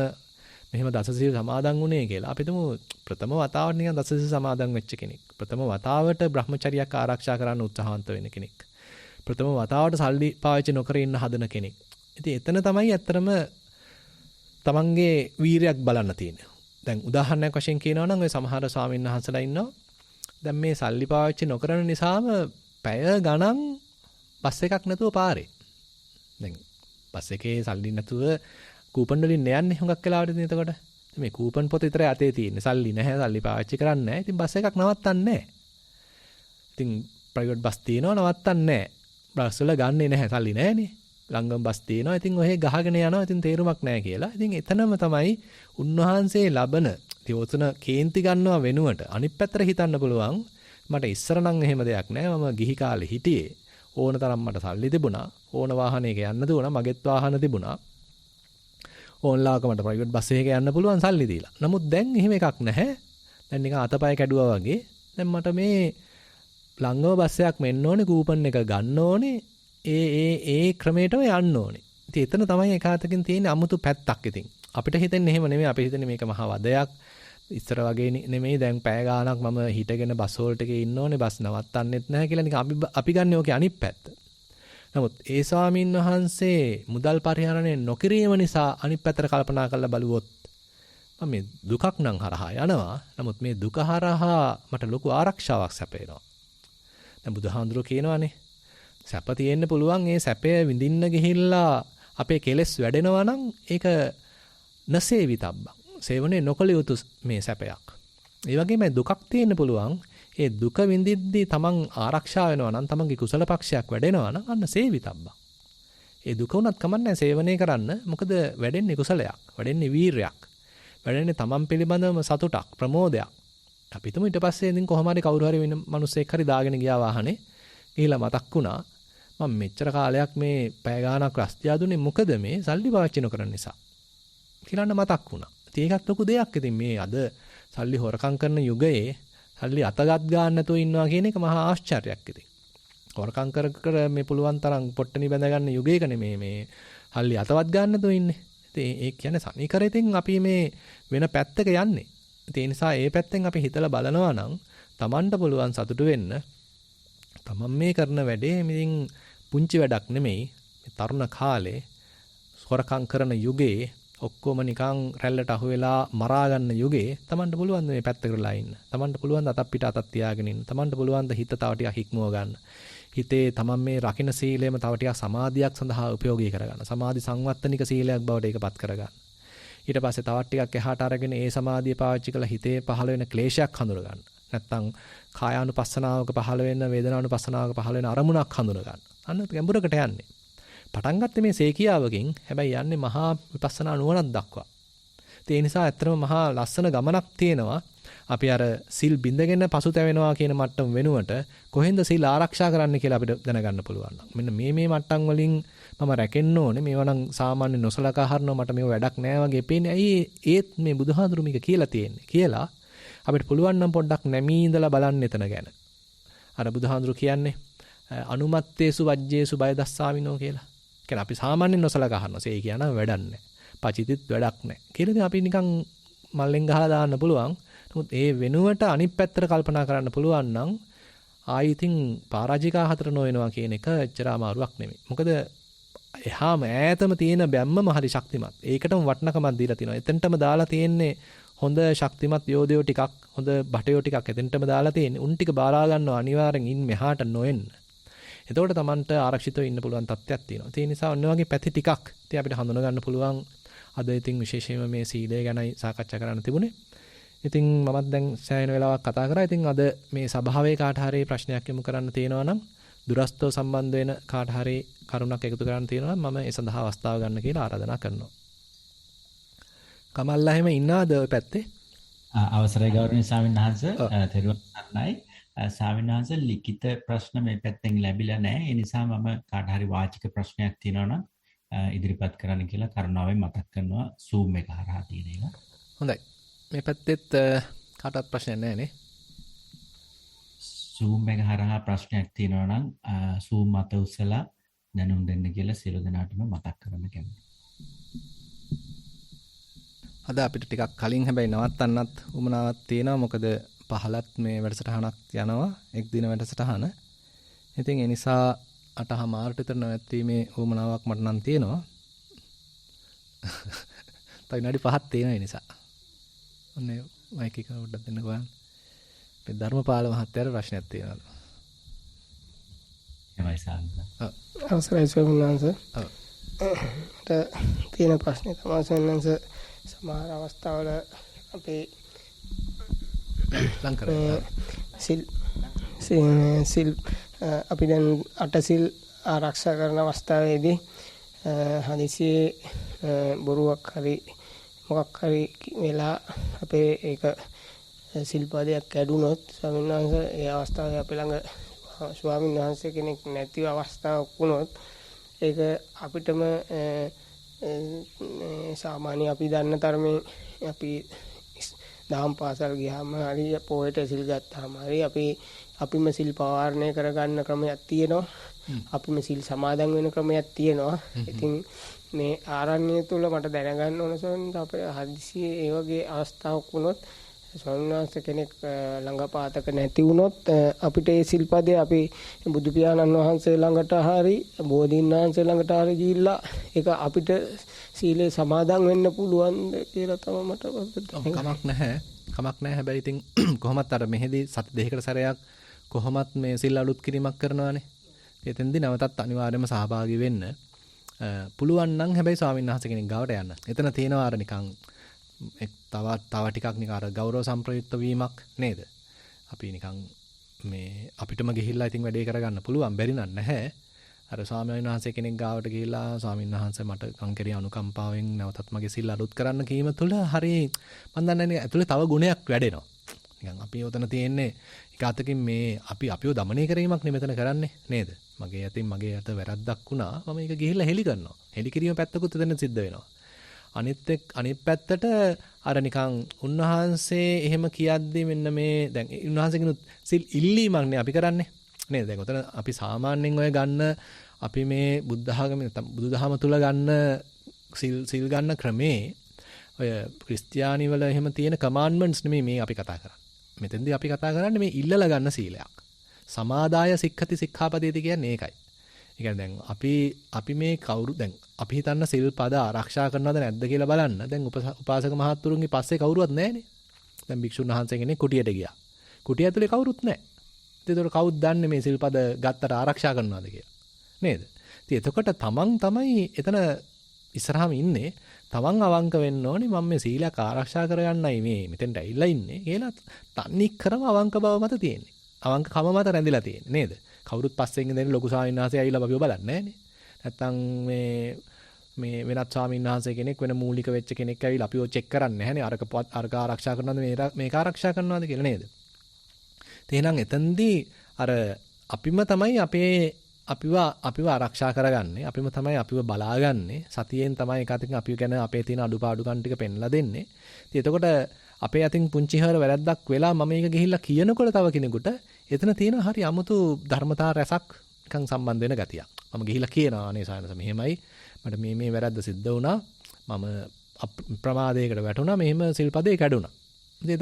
මෙහෙම දසසිල් සමාදන් වුණේ කියලා. අපි තුමු ප්‍රථම වතාවට නිකන් දසසිල් සමාදන් වෙච්ච කෙනෙක්. ප්‍රථම වතාවට බ්‍රහ්මචර්යයක් ආරක්ෂා කරන්න උත්සාහන්ත වෙන කෙනෙක්. ප්‍රථම වතාවට සල්ලි පාවිච්චි නොකර ඉන්න හදන කෙනෙක්. ඉතින් එතන තමයි ඇත්තටම තමන්ගේ වීරයක් බලන්න තියෙන්නේ. දැන් උදාහරණයක් වශයෙන් කියනවා නම් ඔය සමහර ස්වාමීන් වහන්සේලා ඉන්නවා. දැන් මේ සල්ලි පාවිච්චි නොකරන නිසාම පැය ගණන් බස් එකක් නැතුව පාරේ. දැන් බස් එකේ සල්ලි නැතුව කූපන් වලින් යන්නේ හුඟක් වෙලාවට ඉතින් එතකොට. මේ කූපන් පොත විතරයි අතේ තියෙන්නේ. සල්ලි නැහැ, සල්ලි පාවිච්චි කරන්නේ නැහැ. ඉතින් බස් එකක් නවත්තන්නේ නැහැ. ඉතින් ප්‍රයිවට් බස් තියෙනවා නවත්තන්නේ නැහැ. බස් වල ගන්නෙ නැහැ, සල්ලි නැහැනේ. ලංගම් බස් තියෙනවා. ඉතින් ඔහෙ ගහගෙන යනවා. ඉතින් තේරුමක් නැහැ කියලා. ඉතින් එතනම තමයි උන්වහන්සේ ලබන තියොතන කේන්ති ගන්නවා වෙනුවට අනිත් පැත්තට හිතන්න පුළුවන්. මට ඉස්සර නම් එහෙම දෙයක් නැහැ. මම ගිහි කාලේ හිටියේ. ඕන තරම් මට සල්ලි තිබුණා. ඕන වාහනයක යන්න දුණා. මගෙත් වාහන තිබුණා. ඕන්ලාක මට ප්‍රයිවට් බස් එකක යන්න පුළුවන් සල්ලි දීලා. නමුත් දැන් එහෙම එකක් නැහැ. දැන් නිකන් අතපය කැඩුවා වගේ. දැන් මට මේ ලංගම බස් එකක් මෙන්න ඕනේ, කූපන් එක ගන්න ඕනේ. ඒ ක්‍රමයටම යන්න ඕනේ. ඉතින් එතන තමයි එකාතකින් තියෙන අමුතු පැත්තක් ඉතින්. අපිට හිතෙන්නේ එහෙම නෙමෙයි. අපි හිතන්නේ මේක මහා වදයක්. ඉස්සර වගේ නෙමෙයි. දැන් පැය ගාණක් මම හිටගෙන බස් වෝල්ට් එකේ ඉන්න ඕනේ. බස් නවත්තන්නෙත් නැහැ කියලා නිකන් අපි ගන්න ඕකේ අනිත් පැත්ත. නමුත් ඒ ස්වාමීන් වහන්සේ මුදල් පරිහරණය නොකිරීම නිසා අනිත් පැත්තට කල්පනා කරලා බලුවොත් මම මේ දුකක් නම් හරහා යනවා. නමුත් මේ දුක හරහා මට ලොකු ආරක්ෂාවක් සැපේනවා. දැන් බුදුහාඳුරෝ කියනවානේ සැප තියෙන්න පුළුවන්. ඒ සැපය විඳින්න ගිහිල්ලා අපේ කෙලෙස් වැඩෙනවා නම් ඒක නසේවිතබ්බං. සේවනේ නොකළ යුතු මේ සැපයක්. ඒ වගේම දුකක් තියෙන්න පුළුවන්. ඒ දුක විඳිද්දී තමන් ආරක්ෂා වෙනවා නම් තමන්ගේ කුසල පක්ෂයක් වැඩෙනවා නම් අන්න සේවිතබ්බං. ඒ දුක උනත් කමන්නේ සේවනය කරන්න. මොකද වැඩෙන්නේ කුසලයක්. වැඩෙන්නේ වීරයක්. වැඩෙන්නේ තමන් පිළිබඳවම සතුටක්, ප්‍රමෝදයක්. අපි හිතමු ඊට පස්සේ ඉතින් කොහොම හරි කවුරු හරි වෙන මිනිස්සෙක් හරි දාගෙන ගියා වාහනේ. ගිහිලා මතක් වුණා මම මෙච්චර කාලයක් මේ පැය ගාණක් රස්තියා දුන්නේ මොකද මේ සල්ලි පාවිච්චි නොකරන නිසා. කියලාන්න මතක් වුණා. ඉතින් ඒකත් ලොකු දෙයක්. ඉතින් මේ අද සල්ලි හොරකම් කරන යුගයේ සල්ලි අතගත් ගන්න නැතුව ඉන්නවා කියන එක මහා ආශ්චර්යයක් ඉතින්. හොරකම් කර මේ පුළුවන් තරම් පොට්ටනි බැඳ ගන්න යුගයක නෙමේ මේ සල්ලි අතවත් ගන්න නැතුව ඉන්නේ. ඉතින් ඒ කියන්නේ සමීකරයෙන් අපි මේ වෙන පැත්තක යන්නේ. ඒ නිසා ඒ පැත්තෙන් අපි හිතලා බලනවා නම් Tamanට පුළුවන් සතුටු වෙන්න. තමන් මේ කරන වැඩේ මින් පුංචි වැඩක් නෙමෙයි. මේ තරුණ කාලේ හොරකම් කරන යුගයේ ඔක්කොම නිකන් රැල්ලට අහු වෙලා මරා ගන්න යුගයේ Tamanට පුළුවන් මේ පැත්තකටලා ඉන්න. Tamanට පුළුවන් අතක් පිට අතක් තියාගෙන ඉන්න. Tamanට පුළුවන් හිත තව ටිකක් හික්මව ගන්න. හිතේ Taman මේ රකින්න සීලයම තව ටිකක් සමාධියක් සඳහා ප්‍රයෝගී කරගන්න. සමාධි සංවත්තනික සීලයක් බවට ඒකපත් කරගන්න. ඊට පස්සේ තවත් ටිකක් එහාට අරගෙන ඒ සමාධිය පාවිච්චි කරලා හිතේ පහළ වෙන ක්ලේශයක් හඳුන ගන්න. නැත්තම් කායානුපස්සනාවක පහළ වෙන වේදනානුපස්සනාවක පහළ වෙන අරමුණක් හඳුන ගන්න. අන්න ගැඹුරකට යන්නේ. පටන් ගත්තේ මේ සේකියාවකින්. හැබැයි යන්නේ මහා විපස්සනා නුවණක් දක්වා. ඒ නිසා ඇත්තටම මහා ලස්සන ගමනක් තියෙනවා. අපි අර සිල් බින්දගෙන පසුතැවෙනවා කියන මට්ටම වෙනුවට කොහෙන්ද සිල් ආරක්ෂා කරන්න කියලා අපිට දැනගන්න පුළුවන්. මෙන්න මේ මට්ටම් වලින් මම රැකෙන්න ඕනේ. මේවා නම් සාමාන්‍ය නොසලකා හරිනවා මට මේව වැඩක් නෑ වගේ පේන්නේ. ඇයි ඒත් මේ බුදුහාඳුරු මේක කියලා තියෙන්නේ කියලා අපිට පුළුවන් නම් පොඩ්ඩක් නැමී ඉඳලා බලන්න එතන ගැන. අර බුදුහාඳුරු කියන්නේ අනුමත්තේසු වජ්ජේසු බය දස්සාවිනෝ කියලා. කියන්නේ අපි සාමාන්‍යයෙන් නොසලකා හරිනවා. ඒ කියන වැඩක් නෑ. පචිතිත් වැඩක් නෑ. කියලා අපි නිකන් මල්ලෙන් ගහලා දාන්න පුළුවන්. නමුත් ඒ වෙනුවට අනිත් පැත්තට කල්පනා කරන්න පුළුවන් නම් ආයිතින් පරාජිකා හතර නොවෙනවා කියන එක එච්චර අමාරුවක් නෙමෙයි. මොකද එහාම ඈතම තියෙන බැම්මම හරි ශක්තිමත්. ඒකටම වටිනකමක් දීලා තිනවා. එතෙන්ටම දාලා තියෙන්නේ හොඳ ශක්තිමත් යෝධයෝ ටිකක්, හොඳ බටයෝ ටිකක් එතෙන්ටම දාලා තියෙන්නේ. උන් ටික බාරා ගන්නවා අනිවාර්යෙන් ඉන් මෙහාට නොෙන්න. එතකොට Tamanට ආරක්ෂිතව ඉන්න පුළුවන් තත්ත්වයක් තියෙනවා. ඒ නිසා ඔන්න ඔයගේ පැති ටිකක් ඉතින් අපිට හඳුන ගන්න පුළුවන්. අද ඉතින් විශේෂයෙන්ම මේ සීලය ගැනයි සාකච්ඡා කරන්න තිබුණේ. ඉතින් මමත් දැන් සෑහෙන වෙලාවක් කතා කරා. ඉතින් අද මේ සභාවේ කාට හරි ප්‍රශ්නයක් යොමු කරන්න තියෙනවා නම් දුරස්තව සම්බන්ධ වෙන කාට හරි කරුණක් එකතු කරන්න තියෙනවා නම් මම ඒ සඳහා අවස්ථාව ගන්න කියලා ආරාධනා කරනවා. කමල්ලා එහෙම ඉන්නවද ඔය පැත්තේ? අවසරයි ගෞරවනීය ස්වාමීන් වහන්සේ. තෙරුවන් සරණයි. ස්වාමීන් වහන්සේ ලිඛිත ප්‍රශ්න මේ පැත්තෙන් ලැබිලා නැහැ. ඒ නිසා මම කාට හරි වාචික ප්‍රශ්නයක් තියෙනවා නම් ඉදිරිපත් කරන්න කියලා කරුණාවෙන් මතක් කරනවා. Zoom එක හරහා තියෙන එක. හොඳයි. මේ පැත්තෙත් කාටවත් ප්‍රශ්නයක් නැහැ නේ. Zoom එක හරහා ප්‍රශ්නයක් තියෙනවා නම් Zoom මත උස්සලා දැනුම් දෙන්න කියලා සියලු දෙනාටම මතක් කරන්න කැමතියි. අද අපිට ටිකක් කලින් හැබැයි නවත්තන්නත් උමනාවක් තියෙනවා. මොකද 15ත් මේ වැඩසටහනක් යනවා. එක් දින වැඩසටහන. ඉතින් ඒ නිසා 8:00 විතර නැවැත්වීමේ උමනාවක් මට නම් තියෙනවා. තව විනාඩි 5ක් තියෙන නිසා. ඔන්නේ මයික් එක උඩට දෙන්න ගොයන්. මේ ධර්මපාල මහත්තයාට ප්‍රශ්නයක් තියෙනවා. එමයි සාන්ත. අවසරයි ස්වාමීන් වහන්සේ. තියෙන ප්‍රශ්නේ තමයි ස්වාමීන් වහන්සේ සමහර අවස්ථාවල අපේ සිල් අපි දැන් අටසිල් ආරක්ෂා කරන අවස්ථාවේදී හදිසියේ බොරුවක් හරි මොකක් හරි වෙලා අපේ ඒක සිල්පදයක් කැඩුනොත් ස්වාමීන් වහන්සේ ඒ අවස්ථාවේ අපි ළඟ ස්වාමීන් වහන්සේ කෙනෙක් නැතිව අවස්ථාවක් වුණොත් ඒක අපිටම සාමාන්‍ය අපි දන්න තරමේ අපි දහම් පාසල් ගියාම හරි පොයට සිල් ගත්තාම හරි අපිම සිල් පවාරණය කරගන්න ක්‍රමයක් තියෙනවා. අපිම සිල් සමාදන් වෙන ක්‍රමයක් තියෙනවා. ඉතින් මේ ආරණ්‍ය තුල මට දැනගන්න ඕන සොන් අපේ හදිසියේ ඒ වගේ අවස්ථාවක් වුණොත් ස්වාමීන් වහන්සේ කෙනෙක් ළඟපාතක නැති වුණොත් අපිට ඒ සිල්පදේ අපි බුදු පියාණන් වහන්සේ ළඟට හරි බෝධීන් වහන්සේ ළඟට හරි ගිහිල්ලා ඒක අපිට සීලේ සමාදන් වෙන්න පුළුවන්ද කියලා තමයි මට කමක් නැහැ. හැබැයි ඉතින් කොහොමත් අර මෙහෙදී සති දෙකකට සැරයක් කොහොමත් මේ සිල් අලුත් කිරීමක් කරනවානේ. එතෙන්දී නැවතත් අනිවාර්යයෙන්ම සහභාගී වෙන්න පුළුවන් නම් හැබැයි ස්වාමීන් වහන්සේ කෙනෙක් ගාවට යන්න. එතන තියෙනවා අර නිකන් තව ටිකක් නිකන් අර ගෞරව සම්ප්‍රයුක්ත වීමක් නේද? අපි නිකන් මේ අපිටම ගිහිල්ලා ඉතින් වැඩේ කරගන්න පුළුවන් බැරි නෑ නැහැ. අර ස්වාමීන් වහන්සේ කෙනෙක් ගාවට ගිහිල්ලා ස්වාමීන් වහන්සේ මට කංකරිය අනුකම්පාවෙන් නැවතත් මගේ සිල් අලුත් කරන්න කීම තුළ හරි මන් දන්නේ ඇතුලේ තව ගුණයක් වැඩෙනවා. නිකන් අපි උතන තියෙන්නේ එක අතකින් මේ අපිව දමනය කිරීමක් නෙමෙතන කරන්නේ නේද? මගේ අතින් මගේ අත වැරද්දක් වුණා මම ඒක ගිහිල්ලා හෙලි කරනවා. හෙලි කිරීම පැත්තකුත් එතන සිද්ධ වෙනවා. අනිත් පැත්තට අර නිකන් උන්වහන්සේ එහෙම කියද්දි මෙන්න මේ දැන් උන්වහන්සේගෙනුත් සිල් ඉල්ලීමක් නේ අපි කරන්නේ නේද? දැන් උතන අපි සාමාන්‍යයෙන් ඔය ගන්න අපි මේ බුදුදහම තුල ගන්න සිල් ගන්න ක්‍රමේ ඔය ක්‍රිස්තියානි වල එහෙම තියෙන කමාන්ඩ්මන්ට්ස් නෙමෙයි මේ අපි කතා කරන්නේ. මෙතෙන්දී අපි කතා කරන්නේ මේ ඉල්ලලා ගන්න සීලයක්. සමාදාය සික්ඛති සික්ඛාපදේති කියන්නේ ඒකයි. ඒ කියන්නේ දැන් අපි මේ කවුරු දැන් අපි හිතන්න සිල්පද ආරක්ෂා කරනවද නැද්ද කියලා බලන්න. දැන් උපාසක මහත්තුරුන්ගේ පස්සේ කවුරුවත් නැහැනේ. දැන් භික්ෂුන් වහන්සේ කෙනෙක් කුටියට ගියා. කුටිය ඇතුලේ කවුරුත් නැහැ. ඒතකොට කවුද දන්නේ මේ සිල්පද ගත්තට ආරක්ෂා කරනවද කියලා? නේද? ඉතින් එතකොට තමන් තමයි එතන ඉස්සරහම ඉන්නේ. තමන් අවංක වෙන්න ඕනේ මම මේ සීලයක් ආරක්ෂා කරගන්නයි මේ මෙතෙන්ට ඇවිල්ලා ඉන්නේ කියලා තන්නේ කරම අවංක බව මත තියෙන්නේ. අවංක කම මත රැඳිලා තියෙන්නේ නේද? කවුරුත් පස්සෙන් ඉඳන් ලොකු ස්වාමීන් වහන්සේ ඇවිල්ලා අපිව බලන්නේ නැහනේ. නැත්තම් මේ වෙනත් ස්වාමීන් වහන්සේ කෙනෙක් වෙන මූලික වෙච්ච කෙනෙක් ඇවිල්ලා අපිව චෙක් කරන්නේ නැහනේ. අරක ආරක්ෂා කරනවද මේක ආරක්ෂා කරනවද කියලා නේද? එහෙනම් එතෙන්දී අර අපිම තමයි අපිව ආරක්ෂා කරගන්නේ. අපිම තමයි අපිව බලාගන්නේ. සතියෙන් තමයි එක අතකින් අපිව ගැන අපේ තියෙන අඩුපාඩුකම් ටික පෙන්ලා දෙන්නේ. ඉතින් එතකොට අපේ අතින් පුංචි හර වැරද්දක් වෙලා මම මේක ගිහිල්ලා කියනකොට තව කෙනෙකුට එතන තියෙන හරි අමුතු ධර්මතා රසක් නිකන් සම්බන්ධ වෙන ගතියක්. මම ගිහිල්ලා කියනවා අනේ සායනස මෙහෙමයි මට මේ වැරද්ද සිද්ධ වුණා. මම ප්‍රමාදයකට වැටුණා. මෙහෙම සිල්පදේ කැඩුණා. ඉතින්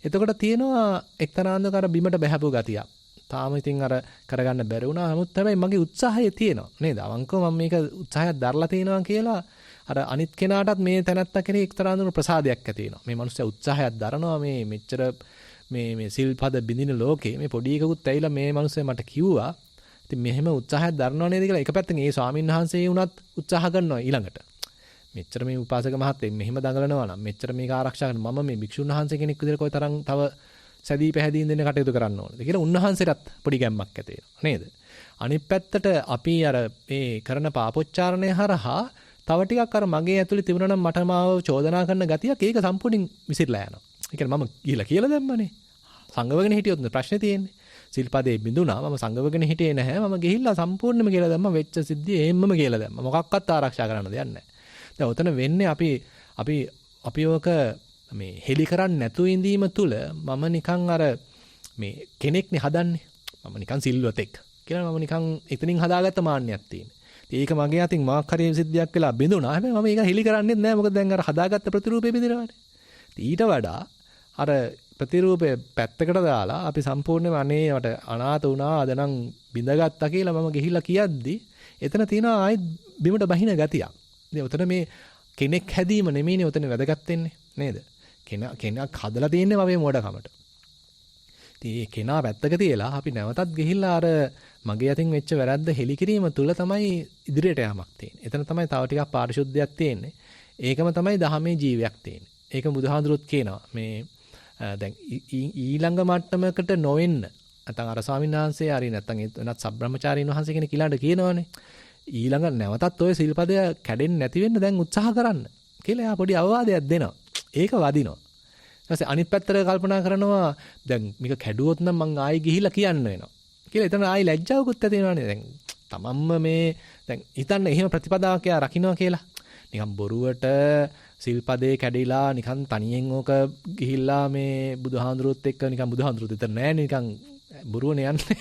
එතකොට තියෙනවා එක්තරාන්දක අර බිමට බැහැපු ගතියක්. තාම ඉතින් අර කරගන්න බැරි වුණා. නමුත් හැබැයි මගේ උත්සාහය තියෙනවා නේද? අවංකව මම මේක උත්සාහයක් දරලා තියෙනවා කියලා අර අනිත් කෙනාටත් මේ තැනත්තා කෙරේ එක්තරාන්දක ප්‍රසාදයක් ඇති වෙනවා. මේ මිනිස්සයා උත්සාහයක් දරනවා මේ මෙච්චර මේ සිල්පද බින්දින ලෝකේ මේ පොඩි එකකුත් ඇවිල්ලා මේ මිනිස්සයා මට කිව්වා. ඉතින් මෙහෙම උත්සාහයක් දරනවා නේද කියලා එක පැත්තකින් ඒ ස්වාමීන් වහන්සේ වුණත් උත්සාහ කරනවා ඊළඟට. මෙච්චර මේ උපාසක මහත්තයෙක් මෙහෙම දඟලනවා නම් මෙච්චර මේක ආරක්ෂා කරන මම මේ භික්ෂුන් වහන්සේ කෙනෙක් විදිහට කොයි තරම් තව සැදී පැහැදීන් දෙන්න කටයුතු කරන්න ඕනද කියලා උන්වහන්සේටත් පොඩි ගැම්මක් ඇති වෙනවා නේද? අනිත් පැත්තට අපි අර මේ කරන පාපොච්චාරණය හරහා තව ටිකක් අර මගේ ඇතුලේ තිබුණා නම් මට මාව චෝදනා කරන ගතියක් ඒක සම්පූර්ණයෙන් විසිරලා යනවා. ඒ කියන්නේ මම ගිහිලා කියලා දැම්මනේ. සංගවගෙන හිටියොත් ප්‍රශ්නේ තියෙන්නේ. සිල්පදේ බිඳුණා මම සංගවගෙන හිටියේ නැහැ. මම ගිහිල්ලා සම්පූර්ණයෙන්ම කියලා දැම්මා වෙච්ච සිද්ධිය එහෙම්මම කියලා දැම්මා. මොකක්වත් ආරක්ෂා කරන්න දෙයක් නැහැ. දැන් උතන වෙන්නේ අපි ඔක මේ හෙලි කරන්නේ නැතුව ඉඳීම තුල මම නිකන් අර මේ කෙනෙක්නේ හදන්නේ. මම නිකන් සිල්වතෙක් කියලා මම නිකන් එතනින් හදාගත්ත මාන්නයක් තියෙනවා. ඒක මගේ අතින් මාක් හරි සිද්ධියක් වෙලා බිඳුණා. හැබැයි මම ඒක හෙලි කරන්නේත් නැහැ. මොකද දැන් අර හදාගත්ත ප්‍රතිරූපේ බිඳිනවානේ. ඊට වඩා අර ප්‍රතිරූපේ පැත්තකට දාලා අපි සම්පූර්ණයෙන්ම අනේ වට අනාථ වුණා අද නම් බිඳගත්තා කියලා මම ගිහිල්ලා කියද්දි එතන තියෙනවා ආයෙත් බිමට බහින ගතියක්. ඉතින් උතන මේ කෙනෙක් හැදීම නෙමෙයිනේ උතන වැදගත් වෙන්නේ නේද? කෙනෙක් හදලා තියෙන්නේ අපේ මොඩකමට. ඉතින් මේ කෙනා පැත්තක තියලා අපි නැවතත් ගිහිල්ලා අර මගේ අතින් වෙච්ච වැරද්ද හෙලි කිරීම තුල තමයි ඉදිරියට යamak තියෙන්නේ. එතන තමයි තව ටිකක් පාරිශුද්ධයක් තියෙන්නේ. ඒකම තමයි දහමේ ජීවයක් තියෙන්නේ. ඒක බුදුහාඳුරුත් කියනවා. මේ දැන් ඊළඟ මට්ටමකට නොවෙන්න නැත්නම් අර ස්වාමීන් වහන්සේ හරි නැත්නම් වෙනත් සබ්‍රහ්මචාරීන් වහන්සේ කෙනෙක් ඊළඟට කියනවනේ. ඊළඟ නැවතත් ඔය සිල්පදය කැඩෙන්නේ නැති වෙන්න දැන් උත්සාහ කරන්න කියලා එයා පොඩි අවවාදයක් දෙනවා. ඒක වදිනවා. ඊට පස්සේ අනිත් පැත්තට කල්පනා කරනවා දැන් මේක කැඩුවොත් නම් මං ආයි ගිහිල්ලා කියන්න වෙනවා. කියලා එතන ආයි ලැජ්ජාවකුත් ඇති වෙනවනේ. දැන් තමන්ම මේ දැන් හිතන්න එහෙම ප්‍රතිපදාවක් එයා රකින්නවා කියලා. නිකන් බොරුවට සිල්පදේ කැඩිලා නිකන් තනියෙන් ඕක ගිහිල්ලා මේ බුදුහාඳුරුත් එක්ක නිකන් බුදුහාඳුරුත් විතර නෑ නිකන් බොරුවනේ යන්නේ.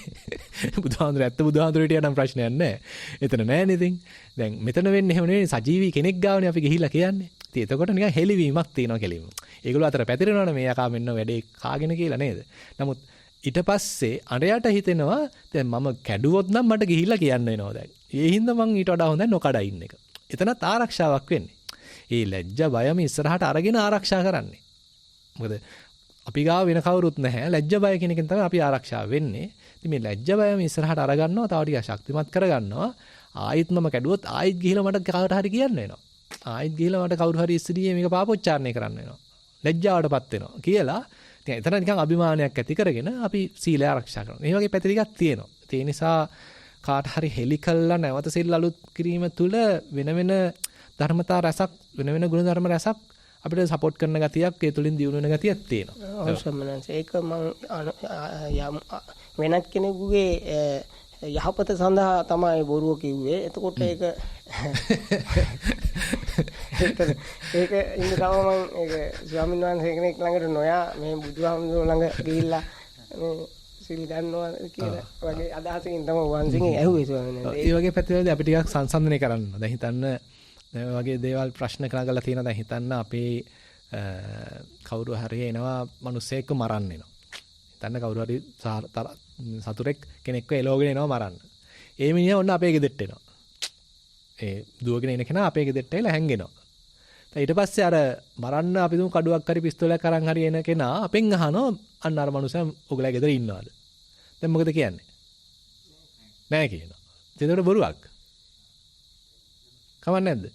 බුදුහාඳුර ඇත්ත බුදුහාඳුරට යනම් ප්‍රශ්නයක් නෑ. එතන නෑනේ ඉතින්. දැන් මෙතන වෙන්නේ එහෙම නෙවෙයි සජීවී කෙනෙක් ගාවනේ අපි ගිහිල්ලා කියන්නේ. ඉතින් එතකොට නිකන් හෙලිවීමක් තියෙනවා කෙලින්ම. ඒගොල්ලෝ අතර පැතිරෙනවනේ මේ යකා මෙන්න වැඩේ කාගෙන කියලා නේද? නමුත් ඊට පස්සේ අරයට හිතෙනවා දැන් මම කැඩුවොත් නම් මට ගිහිල්ලා කියන්න වෙනවා දැන්. ඒ හින්දා මං ඊට වඩා හොඳයි නොකඩ ඉන්න එක. එතනත් ආරක්ෂාවක් වෙන්නේ. ඒ ලැජ්ජ බයම ඉස්සරහට අරගෙන ආරක්ෂා කරන්නේ. මොකද අපි ගාව වෙන කවුරුත් නැහැ. ලැජ්ජ බය කියන එකෙන් තමයි අපි ආරක්ෂා වෙන්නේ. ඉතින් මේ ලැජ්ජ බයම ඉස්සරහට අරගන්නවා, තව ටිකක් ශක්තිමත් කරගන්නවා. ආයෙත් මම කැඩුවොත් ආයෙත් ගිහිල්ලා මට කාට හරි කියන්න වෙනවා. ආයෙත් ගිහිල්ලා මට කවුරු හරි ඉස්සරියේ මේක පාපොච්චාරණය කරන්න වෙනවා. ලැජ්ජාවටපත් වෙනවා කියලා. ඉතින් එතන නිකන් අභිමානයක් ඇති කරගෙන අපි සීලය ආරක්ෂා කරනවා. මේ වගේ පැති ටිකක් තියෙනවා. ඒ නිසා කාට හරි හෙලි කළා නැවත සිල් අලුත් කිරීම තුළ වෙන වෙන ධර්මතා රසක් වෙන වෙන ගුණ ධර්ම රසක් අපිට සපෝට් කරන ගතියක් ඒ තුලින් දියුණු වෙන ගතියක් තියෙනවා. ඔව් සම්මනන්ස ඒක මම වෙනත් කෙනෙකුගේ යහපත සඳහා තමයි බොරුව කිව්වේ. එතකොට ඒක ඉන්න තව මම ඒක ස්වාමීන් වහන්සේ කෙනෙක් ළඟට නොයා මේ බුදුහාමුදුරුවෝ ළඟ ගිහිල්ලා මේ සිල් ගන්නවා කියලා වගේ අදහසකින් තමයි වංශයෙන් ඇහුවේ ස්වාමීන් වහන්සේ. ඒ වගේ පැතිවලදී අපි ටිකක් සංසන්දනය කරන්න. දැන් හිතන්න මේ වගේ දේවල් ප්‍රශ්න කරලා තියෙනවා. දැන් හිතන්න අපේ කවුරු හරි එනවා මිනිස්සෙක්ව මරන්න එනවා. හිතන්න කවුරු හරි සතුරෙක් කෙනෙක්ව එලවගෙන එනවා මරන්න. ඒ මිනිහා ඔන්න අපේ ගෙදරට එනවා. ඒ දුවගෙන එන කෙනා අපේ ගෙදරට එලා හැංගෙනවා. ඊට පස්සේ අර මරන්න අපි දුම් කඩුවක් හරි පිස්තෝලයක් අරන් හරි එන කෙනා අපෙන් අහනවා අන්න අර මනුස්සයා ඔයගොල්ලෝ ගෙදර ඉන්නවද? දැන් මොකද කියන්නේ? නෑ කියනවා. එතකොට බොරුවක්. කවන්නේ නැද්ද?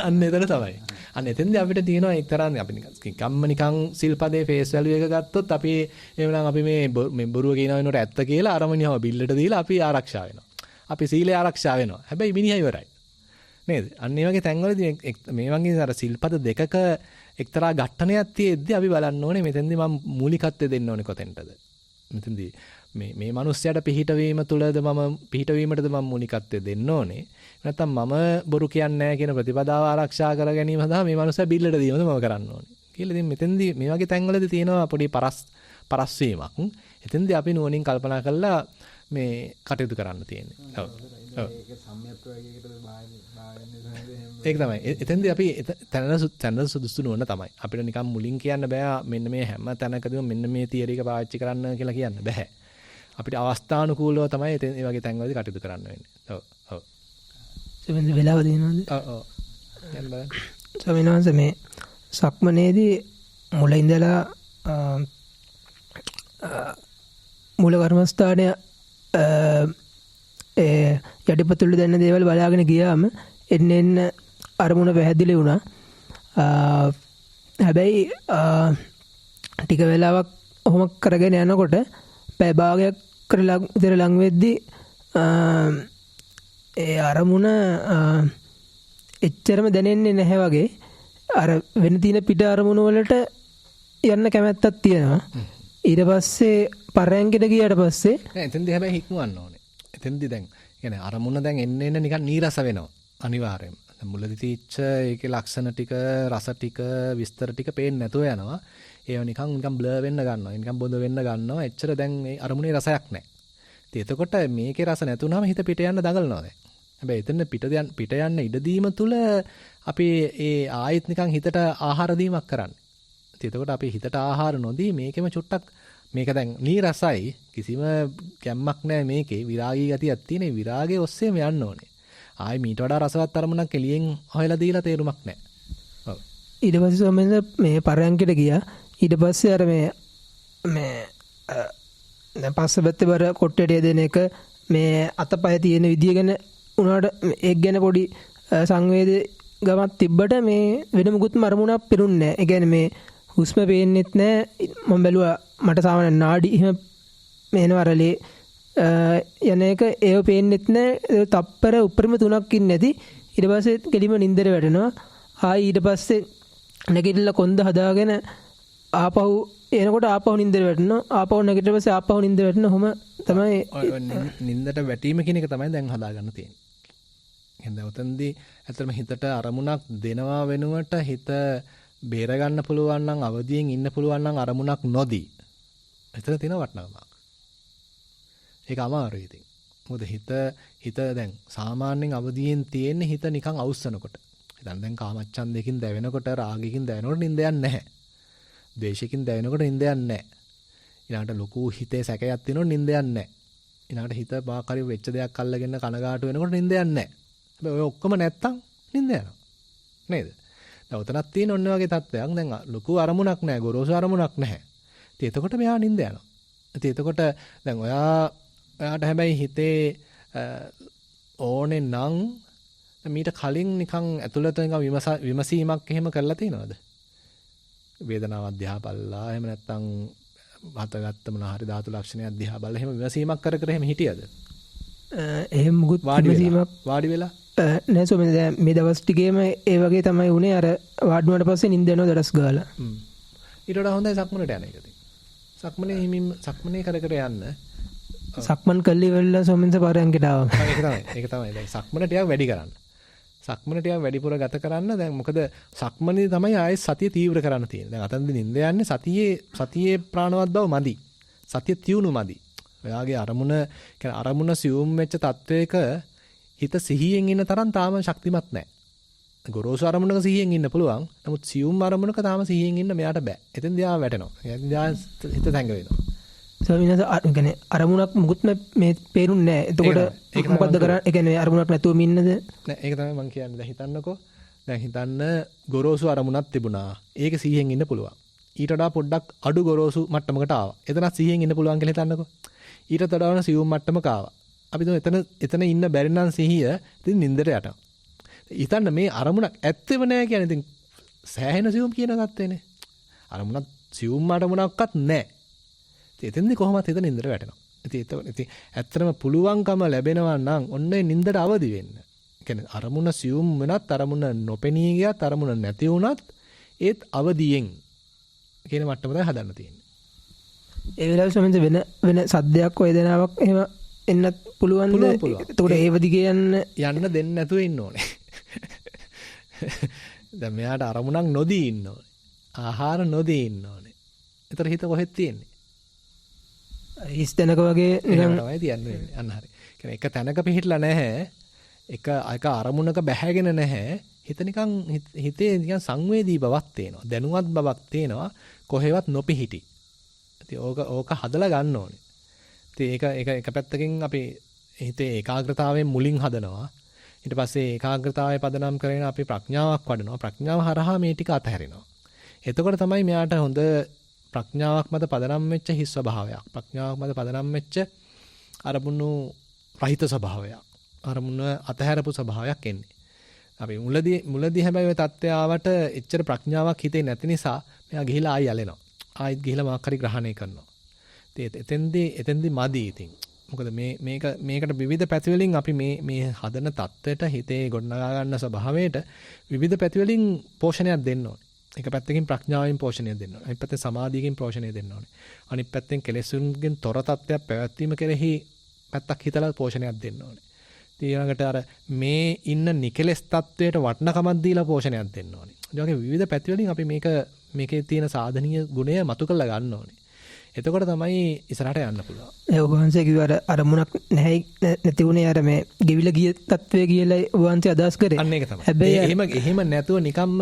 අන්න එතන තමයි. අන්න එතෙන්දී අපිට තියෙනවා එක්තරා අපි නිකන් සිල්පදේ ෆේස් වැලියු එක ගත්තොත් අපි එhmenan අපි මේ බොරුව කියනවා වෙනකොට ඇත්ත කියලා අරමනියව බිල්ලට දීලා අපි ආරක්ෂා වෙනවා. අපි සීලය ආරක්ෂා වෙනවා. හැබැයි මිනිහා ඉවරයි. නේද? අන්න ඒ වගේ තැන්වලදී මේ වගේ අර සිල්පද දෙකක එක්තරා ඝට්ටනයක් තියෙද්දී අපි බලන්න ඕනේ මෙතෙන්දී මම මූලිකත්වය දෙන්න ඕනේ කොතෙන්ටද? මෙතෙන්දී මේ මිනිස්යාට පිහිටවීම තුලද මම පිහිටවීමටද මම මූලිකත්වය දෙන්න ඕනේ. නැත්නම් මම බොරු කියන්නේ නැහැ කියන ප්‍රතිපදාව ආරක්ෂා කර ගැනීම සඳහා මේ මිනිස්යා බිල්ලට දීමද මම කරන්න ඕනේ. කියලා ඉතින් මෙතෙන්දී මේ වගේ තැන්වලදී තියෙනවා පොඩි පරස් වීමක්. එතෙන්දී අපි නුවණින් කල්පනා කරලා මේ කටයුතු කරන්න තියෙන්නේ. ඔව්. ඔව්. ඒක තමයි. එතෙන්දී අපි තැන සුදුසු නුවණ තමයි. අපිට නිකන් මුලින් කියන්න බෑ මෙන්න මේ හැම තැනකදීම මෙන්න මේ තියරි එක පාවිච්චි කරන්න කියලා කියන්න බෑ. අපිට අවස්ථානුකූලව තමයි මේ වගේ තැන්වලදී කටයුතු කරන්න වෙන්නේ. ඔව්. ඔව්. සෙවෙන් වෙලාව දිනනද? ඔව්. ඔව්. යන්න බලන්න. ස්වාමීන් වහන්සේ මේ සක්මනේදී මුල ඉඳලා මූල කර්මස්ථානය යටිපතුල දැන්න දේවල් බලාගෙන ගියාම එන්න අරමුණ පැහැදිලි වුණා. හැබැයි ටික වෙලාවක් ඔහොම කරගෙන යනකොට පැය භාගයක් කරලා විතර ලඟ වෙද්දී ඒ අරමුණ එච්චරම දැනෙන්නේ නැහැ වගේ. අර වෙන තියෙන පිට අරමුණ වලට යන්න කැමැත්තක් තියෙනවා. ඊට පස්සේ පරයන්කට ගියාට පස්සේ නෑ එතෙන්දී හැබැයි හික්මවන්න ඕනේ. එතෙන්දී දැන් කියන්නේ අරමුණ දැන් එන්න නිකන් නීරස වෙනවා. අනිවාර්යයෙන්ම. දැන් මුලදී තීච්ච ඒකේ ලක්ෂණ ටික, රස ටික, විස්තර ටික පේන්නේ නැතුව යනවා. ඒව නිකන් බ්ලර් වෙන්න ගන්නවා. නිකන් බොඳ වෙන්න ගන්නවා. එච්චර දැන් මේ අරමුණේ රසයක් නැහැ. ඉතින් එතකොට මේකේ රස නැතුනම හිත පිට යන්න දඟලනවා දැන්. හැබැයි එතන පිට යන්න ඉඩ දීම තුල අපි ඒ ආයෙත් නිකන් හිතට ආහාර දීමක් කරන්නේ. ඉතින් එතකොට අපි හිතට ආහාර නොදී මේකෙම චුට්ටක් මේක දැන් නීරසයි කිසිම ගැම්මක් නැහැ මේකේ විරාගී ගතියක් තියෙන විරාගයේ ඔස්සේම යන්න ඕනේ. ආයි මීට වඩා රසවත් අරමුණක් එළියෙන් හොයලා දීලා තේරුමක් නැහැ. ඔව්. ඊට පස්සේ සමෙන්ද මේ පරයන්කට ගියා. ඊට පස්සේ අර මේ දැන් පස්ස පැත්තේ බර කොට්ටේට දෙන එක මේ අතපය තියෙන විදිය ගැන උනාට ඒක ගැන පොඩි සංවේදී ගමක් තිබ්බට මේ වෙන මුකුත්ම අරමුණක් පිරුන්නේ නැහැ. ඒ කියන්නේ මේ හුස්ම පේන්නෙත් නැහැ. මම බැලුවා මට සාමාන්‍ය නාඩි එහෙම මේනවරලේ යන එක ඒව පේන්නෙත් නැහැ. තප්පර උඩරිම 3ක් ඉන්නේ නැති. ඊට පස්සේ කෙලිම නින්දර වැටෙනවා. ආයි ඊට පස්සේ නැගිටලා කොන්ද හදාගෙන ආපහු එනකොට ආපහු නින්දර වැටෙනවා. ආපහු නැගිටිලා පස්සේ ආපහු නින්දර වැටෙනවා. ඔහොම තමයි නින්දට වැටීම කියන එක තමයි දැන් හදාගන්න තියෙන්නේ. එහෙනම් උතන්දී ඇත්තටම හිතට අරමුණක් දෙනවා වෙනුවට හිත බේර ගන්න පුළුවන් නම් අවදියෙන් ඉන්න පුළුවන් නම් අරමුණක් නොදී. එතන තියෙන වටිනාකමක්. ඒක අමාරුයි ඉතින්. මොකද හිත දැන් සාමාන්‍යයෙන් අවදියෙන් තියෙන්නේ හිත නිකන් අවුස්සනකොට. දැන් කාමච්ඡන්දයෙන් දැවෙනකොට රාගයෙන් දැවෙනකොට නිින්ද යන්නේ නැහැ. ද්වේෂයෙන් දැවෙනකොට නිින්ද යන්නේ නැහැ. ඊළඟට ලොකු හිතේ සැකයක් තියෙනකොට නිින්ද යන්නේ නැහැ. ඊළඟට හිත පාකාරි වෙච්ච දෙයක් අල්ලගෙන කනගාටු වෙනකොට නිින්ද යන්නේ නැහැ. හැබැයි ඔය ඔක්කොම නැත්තම් නිින්ද යනවා. නේද? දැන් උතනක් තියෙන ඔන්න වගේ තත්ත්වයක්. දැන් ලොකු අරමුණක් නැහැ, ගොරෝසු අරමුණක් නැහැ. ඉතින් එතකොට මෙයා නිින්ද යනවා. ඉතින් එතකොට දැන් ඔයාට හැබැයි හිතේ ඕනේ නම් මීට කලින් නිකන් ඇතුළත නිකන් විමසීමක් එහෙම කරලා තියෙනවද? වේදනාවක් දිහා බලලා එහෙම නැත්නම් හතගත්ත මොන හරි ධාතු ලක්ෂණයක් දිහා බලලා එහෙම විමසීමක් කර කර එහෙම හිටියද? එහෙම මුකුත් වාඩි වෙලා නෑ සෝමෙන් දැන් මේ දවස් ටිකේම ඒ වගේ තමයි උනේ. අර වාඩි වුණාට පස්සේ නිින්ද යනවා දරස් ගාලා. ඊට වඩා හොඳයි සක්මනට යන එක. සක්මනේ හිමින් සක්මනේ කර කර යන්න. සක්මන් කල්ලි වෙලා සෝමෙන්ස පාරයන්කට ආවම. ඒක තමයි. දැන් සක්මන ටිකක් වැඩි කරන්න. සක්මන ටිකක් වැඩිපුර ගත කරන්න. දැන් මොකද සක්මනේ තමයි ආයෙත් සතිය තීව්‍ර කරන්න තියෙන්නේ. දැන් අතනදී නිින්ද යන්නේ සතියේ ප්‍රාණවත් බව මදි. සතිය තියුණු මදි. ඔයාගේ අරමුණ සියුම් වෙච්ච තත්වයක හිත සිහියෙන් ඉන්න තරම් තාම ශක්තිමත් නැහැ. ගොරෝසු අරමුණක සිහියෙන් ඉන්න පුළුවන්. නමුත් සියුම් අරමුණක තාම සිහියෙන් ඉන්න මෙයාට බෑ. එතෙන්දී ආ වැටෙනවා. එතෙන්දී හිත තැඟ වෙනවා. සවිනස කියන්නේ අරමුණක් මුකුත්ම මේ පේරුන්නේ නැහැ. එතකොට මොකද්ද කරන්නේ? ඒ කියන්නේ අරමුණක් නැතුවම ඉන්නද? නෑ ඒක තමයි මම කියන්නේ. දැන් හිතන්නකෝ. දැන් හිතන්න ගොරෝසු අරමුණක් තිබුණා. ඒක සිහියෙන් ඉන්න පුළුවන්. ඊට වඩා පොඩ්ඩක් අඩු ගොරෝසු මට්ටමකට ආවා. එතනත් සිහියෙන් ඉන්න පුළුවන් කියලා හිතන්නකෝ. ඊට වඩා සියුම් මට්ටමක ආවා. අපි එතන ඉන්න බැරි නම් සිහිය ඉතින් නින්දට යටනවා. හිතන්න මේ අරමුණක් ඇත්තෙම නැහැ කියන්නේ ඉතින් සෑහෙන සියුම් කියන තත්ත්වේනේ. අරමුණක් සියුම් අරමුණක්වත් නැහැ. එතෙන්දී කොහොමද හිත නින්දට වැටෙනවා. ඉතින් ඇත්තටම පුළුවන්කම ලැබෙනවා නම් ඔන්න ඒ නින්දට අවදි වෙන්න. ඒ කියන්නේ අරමුණ සියුම් වෙනත් අරමුණ නොපෙනී ගියත් අරමුණ නැති වුණත් ඒත් අවදියෙන් කියන මට්ටම තමයි හදන්න තියෙන්නේ. ඒ වෙලාවේ සමහර වෙන සද්දයක් වේදනාවක් එහෙම එන්නත් පුළුවන්ද? එතකොට ඒව දිගේ යන්න දෙන්නේ නැතුව ඉන්න ඕනේ. දැන් මෙයාට අරමුණක් නොදී ඉන්න ඕනේ. ආහාර නොදී ඉන්න ඕනේ. ඒතර හිත කොහෙද තියෙන්නේ? හිස් තැනක වගේ නිකන් තමයි තියන්නේ. අන්න හරි. කියන්නේ එක තැනක පිහිටලා නැහැ. එක අරමුණක බැහැගෙන නැහැ. හිත නිකන් හිතේ නිකන් සංවේදී බවක් තියෙනවා. දැනුවත් බවක් තියෙනවා. කොහෙවත් නොපිහිටි. ඉතින් ඕක හදලා ගන්න ඕනේ. ඉතින් ඒක එක පැත්තකින් අපි හිතේ ඒකාග්‍රතාවයෙන් මුලින් හදනවා. ඊට පස්සේ ඒකාග්‍රතාවය පදනම් කරගෙන අපි ප්‍රඥාවක් වඩනවා. ප්‍රඥාව හරහා මේ ටික අතහැරෙනවා. එතකොට තමයි මෙයාට හොඳ ප්‍රඥාවක් මත පදනම් වෙච්ච හිස් ස්වභාවයක්. ප්‍රඥාවක් මත පදනම් වෙච්ච අරමුණු රහිත ස්වභාවයක්. අරමුණ අතහැරපු ස්වභාවයක් එන්නේ. අපි මුලදී හැබැයි ඔය தත්ත්වය ආවට එච්චර ප්‍රඥාවක් හිතේ නැති නිසා මෙයා ගිහිලා ආයි යලෙනවා. ආයිත් ගිහිලා මාක් හරි ග්‍රහණය කරනවා. ඉතින් එතෙන්දී මදි ඉතින්. මොකද මේකට විවිධ පැති වලින් අපි මේ හදන தත්ත්වයට හිතේ ගොඩනගා ගන්න ස්වභාවයට විවිධ පැති වලින් පෝෂණයක් දෙන්න ඕනේ. එක පැත්තකින් ප්‍රඥාවෙන් පෝෂණය දෙන්න ඕනේ. අනිත් පැත්තෙන් සමාධියකින් පෝෂණය දෙන්න ඕනේ. අනිත් පැත්තෙන් කෙලෙසුන්ගෙන් තොර තත්ත්වයක් පැවැත්වීම කෙරෙහි පැත්තක් හිතලා පෝෂණයක් දෙන්න ඕනේ. ඊළඟට අර මේ ඉන්න නිකලස් තත්ත්වයට වටිනකමක් දීලා පෝෂණයක් දෙන්න ඕනේ. ඒ වගේ විවිධ පැති වලින් අපි මේකේ තියෙන සාධනීය ගුණය මතු කරලා ගන්න ඕනේ. එතකොට තමයි ඉස්සරහට යන්න පුළුවන්. ඒ ඔබ වහන්සේ කිව්ව අරමුණක් නැති වුණේ අර මේ ගෙවිලා ගිය තත්ත්වය කියලා ඔබ වහන්සේ අදහස් කරේ. අන්න ඒක තමයි. හැබැයි එහෙම නැතුව නිකම්ම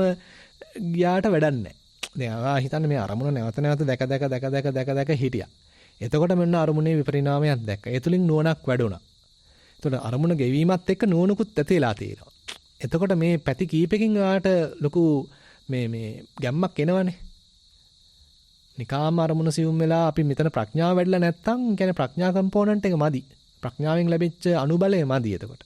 ගියාට වැඩක් නැහැ. දැන් ආ හිතන්න මේ අරමුණ නැවත දැක හිටියා. එතකොට මෙන්න අරමුණේ විපරිණාමයක් දැක්කා. ඒ තුලින් නුවණක් වැඩුණා. එතකොට අරමුණ ගෙවීමත් එක්ක නුවණකුත් ඇති වෙලා තියෙනවා. එතකොට මේ පැති කීපකින් ආට ලොකු මේ ගැම්මක් එනවනේ. නිකාම අරමුණ සිවුම් වෙලා අපි මෙතන ප්‍රඥාව වැඩිලා නැත්තම් කියන්නේ ප්‍රඥා කම්පෝනන්ට් එක මදි. ප්‍රඥාවෙන් ලැබිච්ච අනුබලය මදි එතකොට.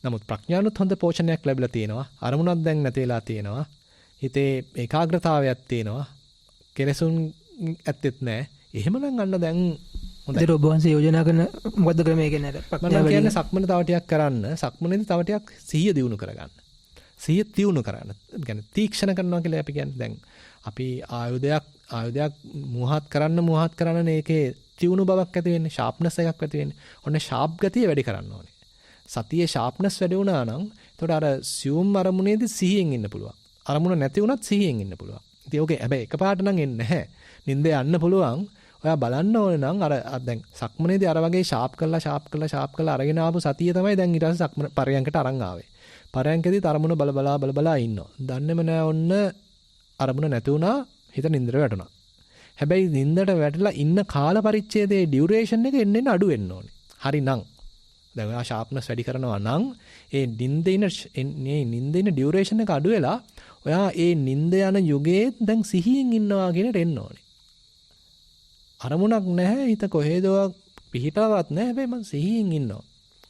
නමුත් ප්‍රඥානුත් හොඳ පෝෂණයක් ලැබිලා තියෙනවා. අරමුණක් දැන් නැතිලා තියෙනවා. හිතේ ඒකාග්‍රතාවයක් තියෙනවා. කෙලෙසුන් ඇත්තෙත් නැහැ. එහෙමනම් අන්න දැන් හොඳයි. ඒතර ඔබ වහන්සේ යෝජනා කරන මොකද්ද ක්‍රමය කියන්නේ අර මම කියන්නේ සක්මන තව ටිකක් කරන්න. සක්මනේදී තව ටිකක් සිහිය දියුණු කරගන්න. සිහිය දියුණු කරන්න. කියන්නේ තීක්ෂණ කරනවා කියලා අපි කියන්නේ දැන් අපි ආයුධයක් මුවහත් කරන්න මේකේ තියුණු බවක් ඇති වෙන්නේ, ෂාප්නස් එකක් ඇති වෙන්නේ. ඔන්න ෂාප් ගතිය වැඩි කරන්න ඕනේ. සතියේ ෂාප්නස් වැඩි වුණා නම් එතකොට අර සියුම් අරමුණේදී සිහියෙන් ඉන්න පුළුවන්. අරමුණ නැති වුණත් සිහියෙන් ඉන්න පුළුවන්. ඉතින් ඕකේ හැබැයි එකපාරට නම් එන්නේ නැහැ. නිින්ද යන්න පුළුවන්. ඔයා බලන්න ඕනේ නම් අර දැන් සක්මනේදී අර වගේ ෂාප් කරලා අරගෙන ආපු සතිය තමයි දැන් ඊට පස්සේ සක්මන පරයන්කට අරන් ආවේ. පරයන්කදී අරමුණ බල බලා ඉන්නවා. දන්නේම නෑ ඔන්න අරමුණ නැති වුණා, හිත නින්දට වැටුණා. හැබැයි නින්දට වැටලා ඉන්න කාල පරිච්ඡේදයේ ඩියුරේෂන් එක එන්න අඩු වෙන්න ඕනේ. හරිනම් දැන් ඔයා ෂාප්නස් වැඩි කරනවා නම් ඒ නින්දේ ඉන්න ඩියුරේෂන් එක අඩු වෙලා ඔයා ඒ නින්ද යන යුගයේ දැන් සිහියෙන් ඉන්නවා කියනට එන්න ඕනේ. අරමුණක් නැහැ, හිත කොහෙදෝ පිහිටාවක් නැහැ, හැබැයි මං සිහියෙන් ඉන්නවා.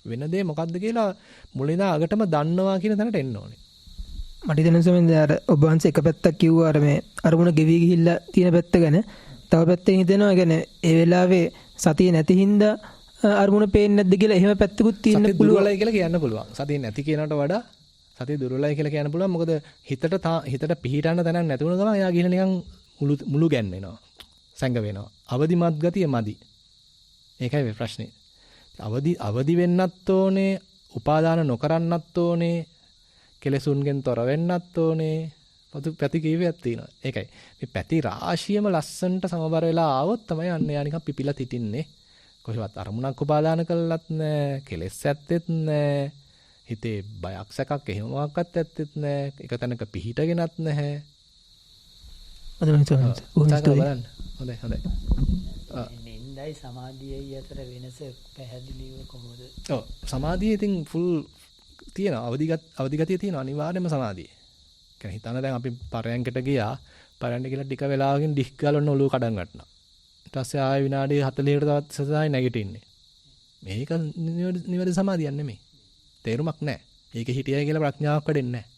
වෙන දේ මොකද්ද කියලා මුලින්ම අගටම දන්නවා කියන තැනට එන්න ඕනේ. මට දැනෙන සමෙන්ද අර ඔබ වහන්සේ එක පැත්තක් කිව්වා අර මේ අරමුණ ගෙවි ගිහිල්ලා තියෙන පැත්ත ගැන. තව පැත්තකින් හිතෙනවා කියන්නේ ඒ වෙලාවේ සතිය නැති හින්දා අරමුණ පේන්නේ නැද්ද කියලා එහෙම පැත්තකුත් තියෙන්න පුළුවන්. සතිය දුර්වලයි කියලා කියන්න පුළුවන්. සතිය නැති කියනකට වඩා සතිය දුර්වලයි කියලා කියන්න පුළුවන්. මොකද හිතට පිහිටන්න තැනක් නැති වුණ ගමන් එයා ගිහින් නිකන් මුළු ගැන්වෙනවා. සංග වෙනවා. අවදිමත් ගතිය මදි. ඒකයි ප්‍රශ්නේ. අවදි වෙන්නත් ඕනේ, උපාදාන නොකරන්නත් ඕනේ, කෙලෙසුන්ගෙන් තොර වෙන්නත් ඕනේ. පැති කීපයක් තියෙනවා. ඒකයි. මේ පැති රාශියම ලස්සනට සමබර වෙලා ආවොත් තමයි අන්න යා නිකන් පිපිලා තිටින්නේ. කොහෙවත් අරමුණක් උපාදාන කළලත් නැහැ, කෙලෙස් ඇත්තෙත් නැහැ. හිතේ බයක් සැකක් එහෙම මොකක්වත් ඇත්තෙත් නැහැ. එක තැනක පිහිටගෙනත් නැහැ. හොඳයි. නින්දයි සමාධියයි අතර වෙනස පැහැදිලිව කොහොමද? ඔව් සමාධිය ඉතින් ෆුල් තියෙනවා. අවදිගතිය තියෙනවා අනිවාර්යයෙන්ම සමාධිය. කියන්නේ හිතන්න දැන් අපි පරයන්කට ගියා. පරයන්ට ගිහලා ටික වෙලාවකින් ඩිස්ක් ගාලා ඔන්න ඔළුව කඩන් වැටුණා. ඊට පස්සේ ආයෙ විනාඩි 40කට තවත් සසායි නැගිටින්නේ. මේක නිවැරදි සමාධියක් නෙමෙයි. තේරුමක් නැහැ. ඒක හිටියයි කියලා ප්‍රඥාවක් වැඩෙන්නේ නැහැ.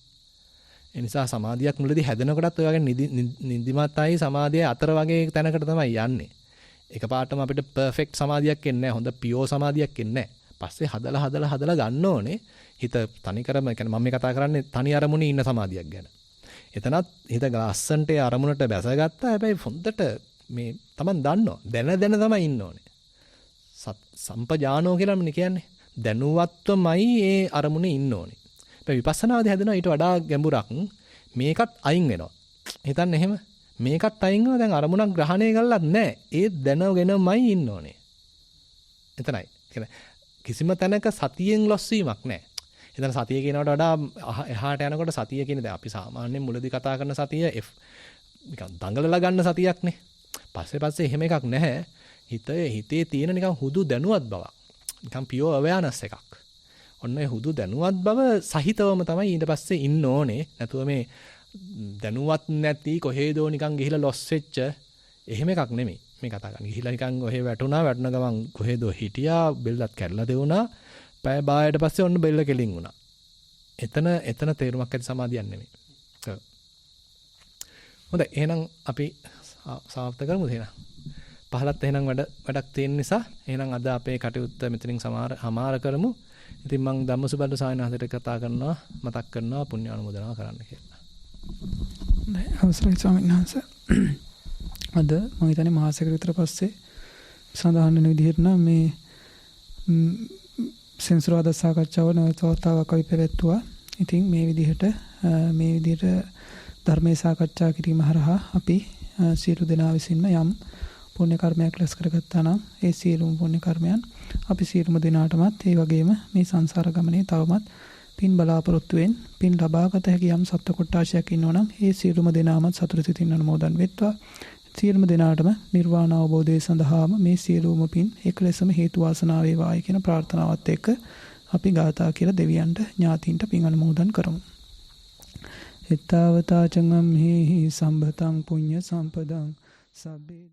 ඒ නිසා සමාධියක් මුලදී හැදෙනකොටත් ඔය වගේ නිදිමතයි සමාධිය අතර වගේ තැනකට තමයි යන්නේ. එකපාරටම අපිට පර්ෆෙක්ට් සමාධියක් එන්නේ නැහැ. හොඳ පියෝ සමාධියක් එන්නේ නැහැ. පස්සේ හදලා ගන්න ඕනේ. හිත තනිකරම කියන්නේ මම මේ කතා කරන්නේ තනි අරමුණේ ඉන්න සමාධියක් ගැන. එතනත් හිත ගලස්සන්ට අරමුණට බැසගත්තා. හැබැයි හොඳට මේ Taman දන්නවා. දැන තමයි ඉන්න ඕනේ. සම්පජානෝ කියලා මම කියන්නේ. දැනුවත්වමයි ඒ අරමුණේ ඉන්න ඕනේ. හැබැයි විපස්සනාවේදී හැදෙනවා ඊට වඩා ගැඹුරක්. මේකත් අයින් වෙනවා. හිතන්න එහෙම. මේකත් අයින් වෙනවා දැන් අරමුණක් ග්‍රහණය කළත් නැහැ. ඒ දැනගෙනමයි ඉන්න ඕනේ. එතනයි. කිසිම තැනක සතියෙන් ලොස් වීමක් නැහැ. එතන සතිය කියනකට වඩා එහාට යනකොට සතිය කියන්නේ දැන් අපි සාමාන්‍යයෙන් මුලදී කතා කරන සතිය නිකන් දඟලලා ගන්න සතියක්නේ. පස්සේ එහෙම එකක් නැහැ. හිතේ තියෙන නිකන් හුදු දැනුවත් බවක්. නිකන් පියෝ අවයානස් එකක්. ඔන්න ඒ හුදු දැනුවත් බව සහිතවම තමයි ඊට පස්සේ ඉන්න ඕනේ. නැතුව මේ දැනුවත් නැති කොහෙදෝ නිකන් ගිහිලා ලොස් වෙච්ච එහෙම එකක් නෙමෙයි. මේ කතා කරන්නේ. ගිහිලා නිකන් ඔහෙ වැටුණ ගමන් කොහෙදෝ හිටියා, බෙල්ලත් කැඩලා දෙවුණා. පැය භාගයට පස්සේ ඔන්න බෙල්ල කෙලින් වුණා. එතන තේරුමක් ඇති සමාධියක් නෙමෙයි. හොඳයි එහෙනම් අපි සමාප්ත කරමුද එහෙනම්? 15ත් එහෙනම් වැඩක් තියෙන නිසා එහෙනම් අද අපේ කටයුත්ත මෙතනින් සමාර කරමු. ඉතින් මම ධම්මසුබන්දු සායනහතට කතා කරනවා, මතක් කරනවා පුණ්‍ය අනුමෝදනා කරන්න කියලා. අවසරයි ස්වාමීන් වහන්සේ. අද මම හිතන්නේ මාසයකට විතර පස්සේ සඳහන් වෙන විදිහට නම් මේ සෙන්සුරාදා සාකච්ඡාව නැවතතාවක් අපි පැවැත්තුවා. ඉතින් මේ විදිහට ධර්මයේ සාකච්ඡා කිරීම හරහා අපි සියලු දෙනා විසින්ම යම් පුණ්‍ය කර්මයක් රැස් කරගත්තා නම් ඒ සියලුම පුණ්‍ය කර්මයන් අපි සියලුම දෙනාටමත් ඒ වගේම මේ සංසාර ගමනේ තවමත් පින් බලාපොරොත්තුෙන් පින් ලබාගත හැකි යම් සත්ව කොට්ටාශයක් ඉන්නවා නම් ඒ සියලුම දෙනාමත් සතුට සිතින් අනුමෝදන් වෙත්වා. සියලුම දෙනාටම නිර්වාණ අවබෝධය සඳහාම මේ සියලුම පින් එකලෙසම හේතු වාසනා වේවායි කියන ප්‍රාර්ථනාවත් එක්ක අපි ගාථා කියලා දෙවියන්ට ඥාතීන්ට පින් අනුමෝදන් කරමු. හිතාවතා චංගම් හි සම්භතං පුඤ්ඤ සම්පදං සබ්බේ